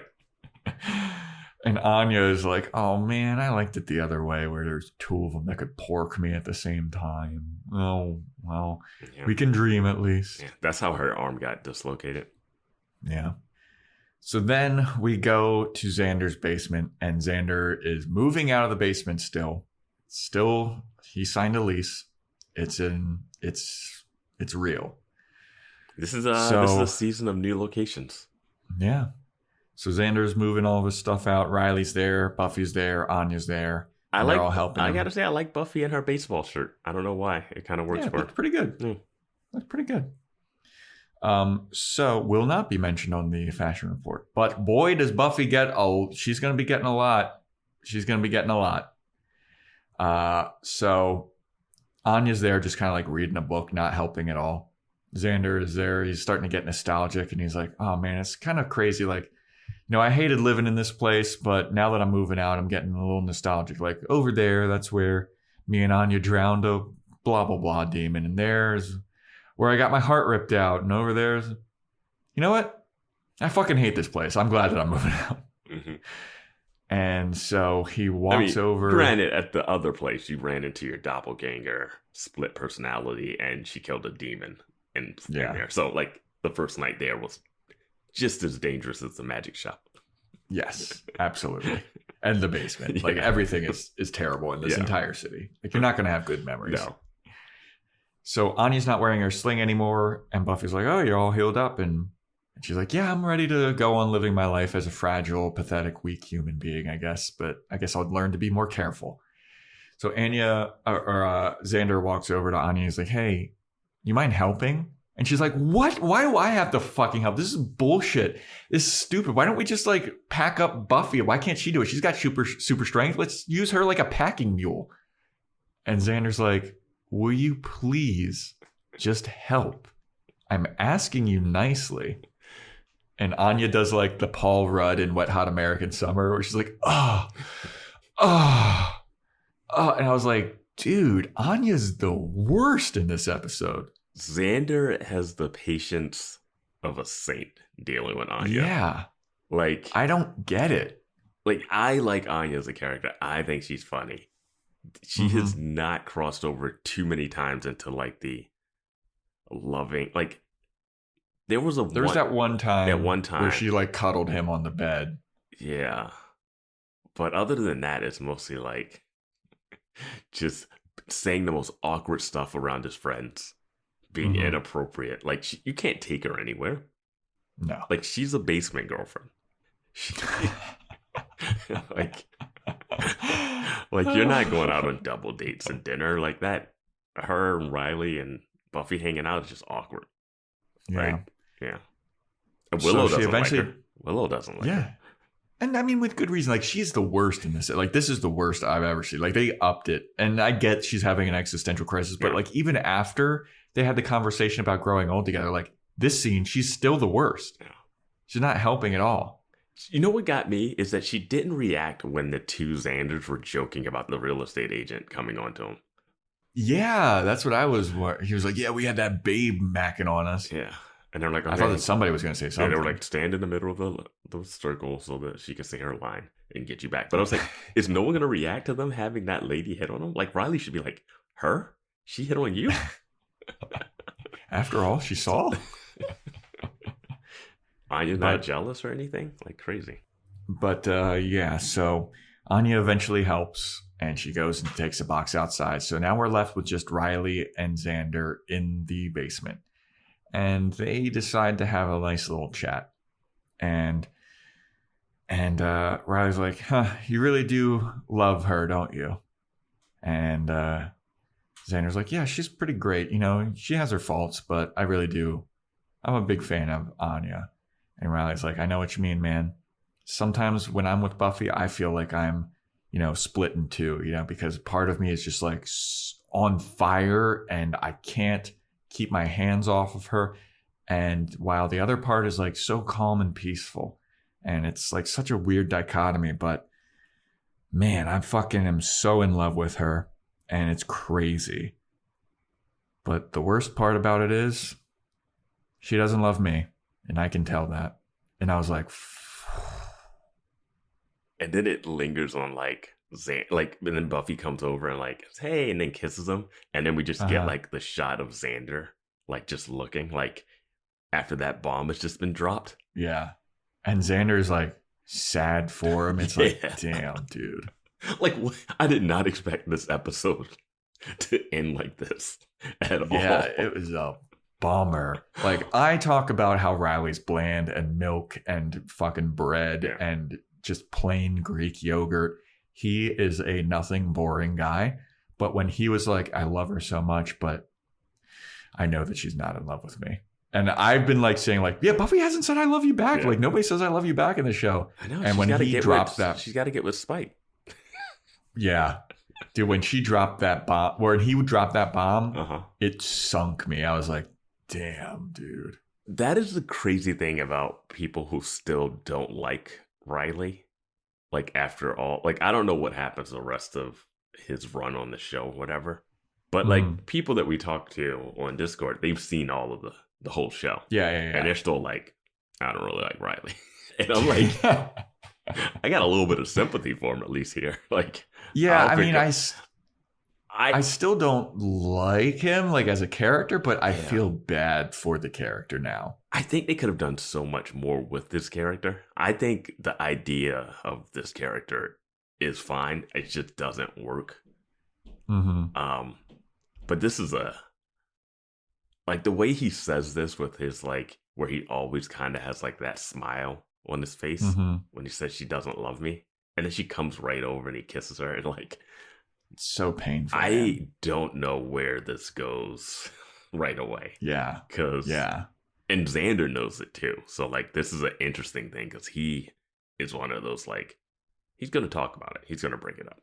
And Anya is like, oh man, I liked it the other way where there's two of them that could pork me at the same time. Oh, well, we can dream at least. Yeah, that's how her arm got dislocated. Yeah. So then we go to Xander's basement, and Xander is moving out of the basement still. Still, he signed a lease. It's real. This is a season of new locations. Yeah. So Xander's moving all of his stuff out. Riley's there. Buffy's there. Anya's there. They're all helping him. I gotta say, I like Buffy in her baseball shirt. I don't know why. It kind of works for her. That's pretty good. Yeah. That's pretty good. So will not be mentioned on the fashion report. But boy, does Buffy get she's going to be getting a lot. she's going to be getting a lot. So Anya's there just kind of like reading a book, not helping at all. Xander is there. He's starting to get nostalgic and he's like, oh man, it's kind of crazy. Like, I hated living in this place, but now that I'm moving out, I'm getting a little nostalgic. Like over there, that's where me and Anya drowned a blah, blah, blah demon. And there's where I got my heart ripped out. And over there's, you know what? I fucking hate this place. I'm glad that I'm moving out. Mm-hmm. And so he walks over. Granted, at the other place, you ran into your doppelganger, split personality, and she killed a demon in there. So, like, the first night there was just as dangerous as the magic shop. Yes, absolutely. And the basement. Like, everything is terrible in this entire city. Like, you're not going to have good memories. No. So, Anya's not wearing her sling anymore, and Buffy's like, oh, you're all healed up, and she's like, yeah, I'm ready to go on living my life as a fragile, pathetic, weak human being, I guess. But I guess I'll learn to be more careful. So Xander walks over to Anya. He's like, hey, you mind helping? And she's like, what? Why do I have to fucking help? This is bullshit. This is stupid. Why don't we just like pack up Buffy? Why can't she do it? She's got super strength. Let's use her like a packing mule. And Xander's like, will you please just help? I'm asking you nicely. And Anya does like the Paul Rudd in Wet Hot American Summer where she's like, oh. And I was like, dude, Anya's the worst in this episode. Xander has the patience of a saint dealing with Anya. Yeah. Like, I don't get it. Like, I like Anya as a character. I think she's funny. She has not crossed over too many times into like the loving, like, There was that one time where she like cuddled him on the bed. Yeah. But other than that, it's mostly like just saying the most awkward stuff around his friends, being inappropriate. Like, you can't take her anywhere. No. Like, she's a basement girlfriend. like you're not going out on double dates and dinner like that. Her and Riley and Buffy hanging out is just awkward. Yeah. Right? Yeah. And Willow doesn't like her. Willow doesn't like her. And I mean, with good reason. Like, she's the worst in this. Like, this is the worst I've ever seen. Like, they upped it. And I get she's having an existential crisis. But, like, even after they had the conversation about growing old together, like, this scene, she's still the worst. Yeah. She's not helping at all. You know what got me? Is that she didn't react when the two Xanders were joking about the real estate agent coming on to him. Yeah, that's what I was. He was like, yeah, we had that babe macking on us. Yeah. And they're like, okay. I thought that somebody was going to say something. Yeah, they were like, stand in the middle of the circle so that she can say her line and get you back. But I was like, is no one going to react to them having that lady hit on them? Like, Riley should be like, her? She hit on you? After all, she saw. Anya's not jealous or anything? Like, crazy. But, yeah, so Anya eventually helps. And she goes and takes a box outside. So now we're left with just Riley and Xander in the basement. And they decide to have a nice little chat. And Riley's like, you really do love her, don't you? And Xander's like, yeah, she's pretty great. You know, she has her faults, but I really do. I'm a big fan of Anya. And Riley's like, I know what you mean, man. Sometimes when I'm with Buffy, I feel like I'm, split in two, because part of me is just like on fire and I can't keep my hands off of her. And while the other part is like so calm and peaceful. And it's like such a weird dichotomy, but man, I fucking am so in love with her and it's crazy. But the worst part about it is she doesn't love me and I can tell that. And I was like, and then it lingers on and then Buffy comes over and like, hey, and then kisses him. And then we just get like the shot of Xander, like just looking like after that bomb has just been dropped. Yeah. And Xander's like sad for him. It's like, damn, dude. Like, I did not expect this episode to end like this at all. Yeah, it was a bummer. Like, I talk about how Riley's bland and milk and fucking bread and just plain Greek yogurt. He is a nothing, boring guy. But when he was like, I love her so much, but I know that she's not in love with me. And I've been like saying like, yeah, Buffy hasn't said I love you back. Yeah. Like, nobody says I love you back in the show. I know. And when he drops that, she's got to get with Spike. Yeah. Dude, when she dropped that bomb, or he would drop that bomb, it sunk me. I was like, damn, dude. That is the crazy thing about people who still don't like Riley. Like, after all, like, I don't know what happens the rest of his run on the show or whatever. But, like, people that we talk to on Discord, they've seen all of the whole show. Yeah. And they're still like, I don't really like Riley. And I'm like, I got a little bit of sympathy for him, at least here. Like, yeah, I mean, I still don't like him, like, as a character, but I feel bad for the character now. I think they could have done so much more with this character. I think the idea of this character is fine. It just doesn't work. But this is like, the way he says this with his, like, where he always kind of has, like, that smile on his face when he says she doesn't love me. And then she comes right over and he kisses her. And, like, it's so painful. I don't know where this goes right away. Yeah. And Xander knows it too. So, like, this is an interesting thing because he is one of those, like, he's going to talk about it. He's going to bring it up.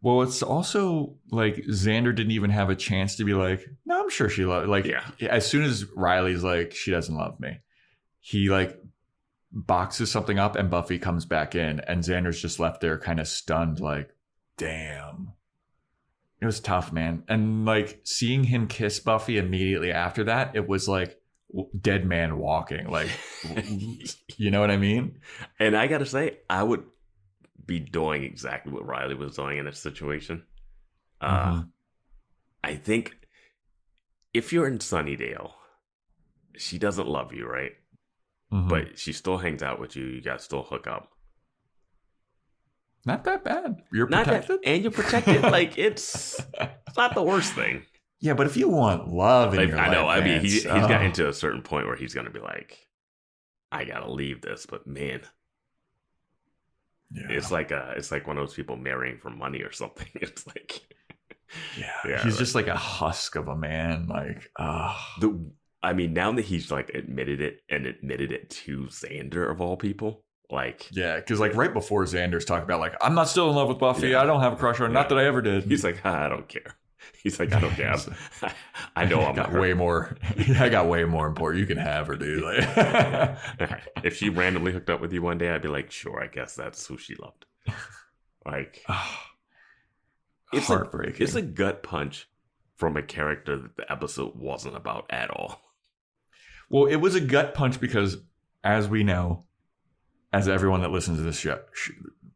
Well, it's also like Xander didn't even have a chance to be like, no, I'm sure she loves. Like, as soon as Riley's like, she doesn't love me, he like boxes something up and Buffy comes back in and Xander's just left there kind of stunned, like, damn. It was tough, man. And like seeing him kiss Buffy immediately after that, it was like dead man walking. Like, you know what I mean? And I got to say, I would be doing exactly what Riley was doing in this situation. I think if you're in Sunnydale, she doesn't love you, right? But she still hangs out with you. You guys still hook up. Not that bad. You're not protected. And you're protected. Like, it's not the worst thing. Yeah, but if you want love in your life, I know. I mean, Vance, he's gotten to a certain point where he's going to be like, I got to leave this. But man, it's like one of those people marrying for money or something. It's like, he's just like a husk of a man. Like, I mean, now that he's like admitted it to Xander of all people. Like, yeah, because like right before Xander's talking about like, I'm not still in love with Buffy. I don't have a crush on her. Not that I ever did. He's like, I don't care. He's like, I don't care. I know I'm got way more. I got way more important. You can have her, dude. Like, if she randomly hooked up with you one day, I'd be like, sure, I guess that's who she loved. Like, it's heartbreaking. It's a gut punch from a character that the episode wasn't about at all. Well, it was a gut punch because, as we know, as everyone that listens to this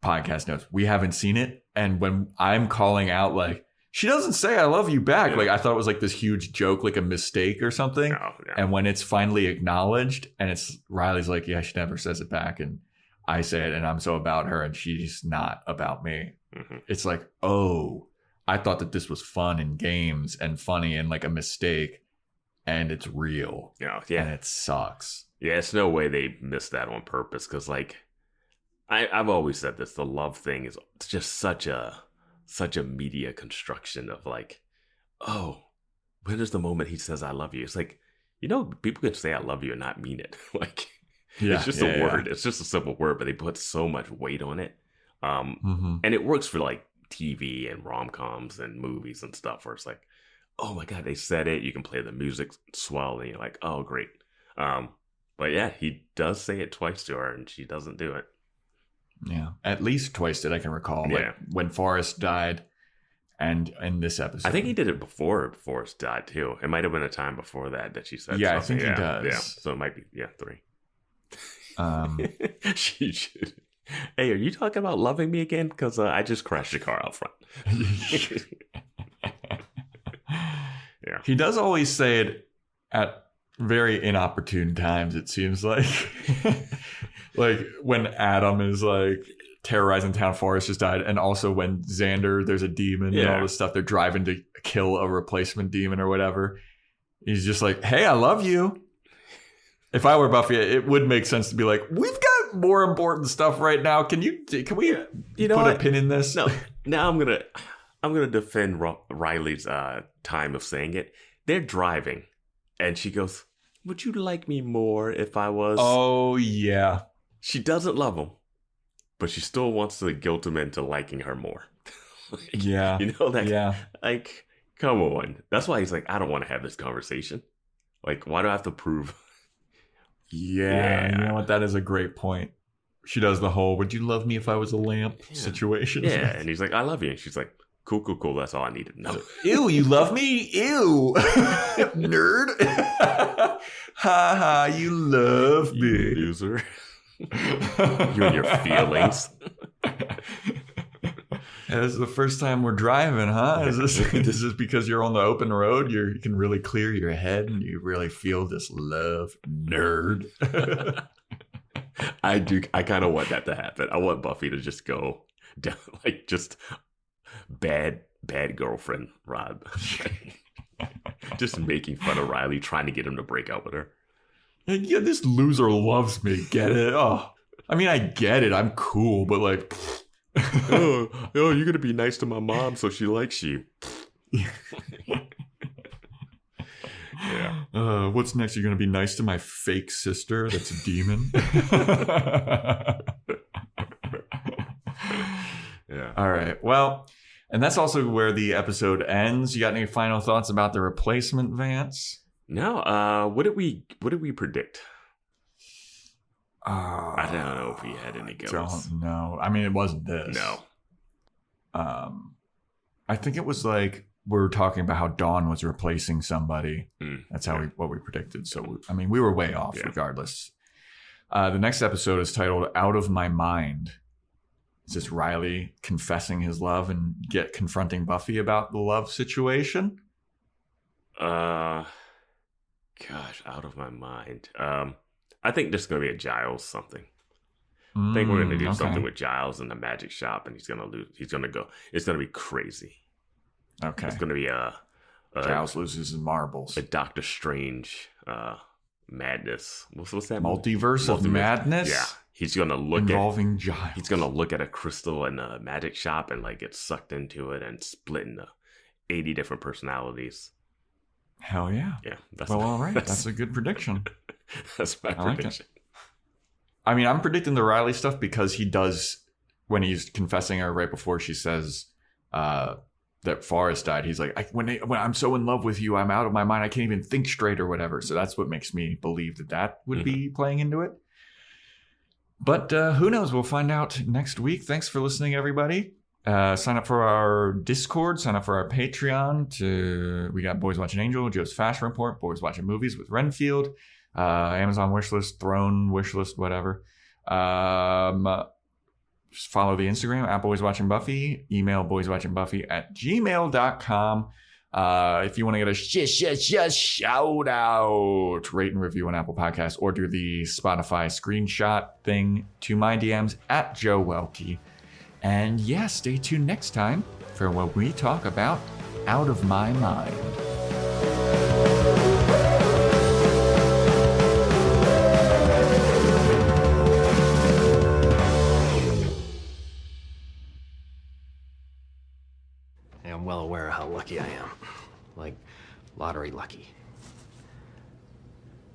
podcast knows, we haven't seen it. And when I'm calling out, like, she doesn't say I love you back. Like, I thought it was like this huge joke, like a mistake or something. And when it's finally acknowledged and it's Riley's like, yeah, she never says it back. And I say it and I'm so about her and she's not about me. It's like, oh, I thought that this was fun and games and funny and like a mistake. And it's real. And it sucks. Yeah, it's no way they missed that on purpose. Because, like, I've always said this. The love thing is just such a media construction of like, oh, when is the moment he says I love you? It's like, you know, people can say I love you and not mean it. Like, it's just a word. It's just a simple word, but they put so much weight on it. And it works for like TV and rom-coms and movies and stuff where it's like, oh my God, they said it. You can play the music swell and you're like, oh, great. But yeah, he does say it twice to her and she doesn't do it. Yeah, at least twice that I can recall. Like when Forrest died and in this episode. I think he did it before Forrest died too. It might have been a time before that she said something. I think he does. Yeah, so it might be, 3. She should. Hey, are you talking about loving me again? Because I just crashed your car out front. He does always say it at very inopportune times, it seems like. Like when Adam is like terrorizing town, Forrest just died. And also when Xander, there's a demon and all this stuff. They're driving to kill a replacement demon or whatever. He's just like, hey, I love you. If I were Buffy, it would make sense to be like, we've got more important stuff right now. Can we put a pin in this? No, now I'm gonna defend Riley's time of saying it. They're driving, and she goes, "Would you like me more if I was?" Oh yeah. She doesn't love him, but she still wants to guilt him into liking her more. Yeah. You know, Yeah. like, come on. That's why he's like, I don't want to have this conversation. Like, why do I have to prove? Yeah. You know what? That is a great point. She does the whole, would you love me if I was a lamp situation? Yeah. And he's like, I love you. And she's like, cool. That's all I needed to know. Ew, you love me? Ew. Nerd. Ha ha, you love me. You loser. You and your feelings. This is the first time we're driving, huh? Is this because you're on the open road? You can really clear your head and you really feel this love, nerd. I kind of want that to happen. I want Buffy to just go down, like, just bad girlfriend Rob. Just making fun of Riley, trying to get him to break up with her. Yeah, this loser loves me. Get it? Oh, I mean, I get it. I'm cool, but like, oh, you're gonna be nice to my mom, so she likes you. Yeah. What's next? You're gonna be nice to my fake sister? That's a demon. Yeah. All right. Well, and that's also where the episode ends. You got any final thoughts about the replacement, Vance? No. What did we predict? I don't know if we had any goals. Don't know. I mean, it wasn't this. No. I think it was like we were talking about how Dawn was replacing somebody. That's what we predicted. So we were way off regardless. The next episode is titled "Out of My Mind." It's just Riley confessing his love and confronting Buffy about the love situation. Gosh, out of my mind. I think there's going to be a Giles something. I think we're going to do something with Giles in the magic shop, and he's going to lose. He's going to go. It's going to be crazy. Okay. It's going to be Giles loses his marbles. A Doctor Strange madness. What's that? Multiverse of madness? Yeah. He's going to look involving Giles. He's going to look at a crystal in a magic shop and like get sucked into it and split into 80 different personalities. Hell yeah. Yeah. All right. That's a good prediction. That's my prediction. I mean, I'm predicting the Riley stuff because he does, when he's confessing her right before she says that Forrest died, he's like, when I'm so in love with you, I'm out of my mind. I can't even think straight or whatever. So that's what makes me believe that would be playing into it. But who knows? We'll find out next week. Thanks for listening, everybody. Sign up for our Discord. Sign up for our Patreon. We got Boys Watching Angel, Joe's Fashion Report, Boys Watching Movies with Renfield, Amazon wishlist, Throne wishlist, whatever. Just follow the Instagram at Boys Watching Buffy. Email boyswatchingbuffy@gmail.com. If you want to get a shout out, rate and review on Apple Podcasts, or do the Spotify screenshot thing to my DMs at Joe Welke. And stay tuned next time for what we talk about Out of My Mind. I'm well aware of how lucky I am. Like, lottery lucky.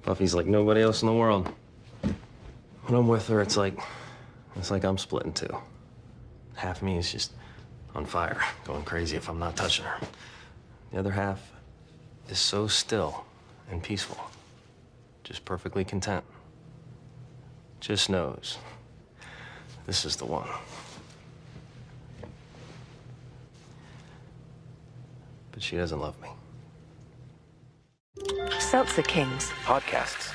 Buffy's like nobody else in the world. When I'm with her, it's like I'm split in two. Half of me is just on fire, going crazy if I'm not touching her. The other half is so still and peaceful, just perfectly content. Just knows this is the one. But she doesn't love me. Seltzer Kings Podcasts.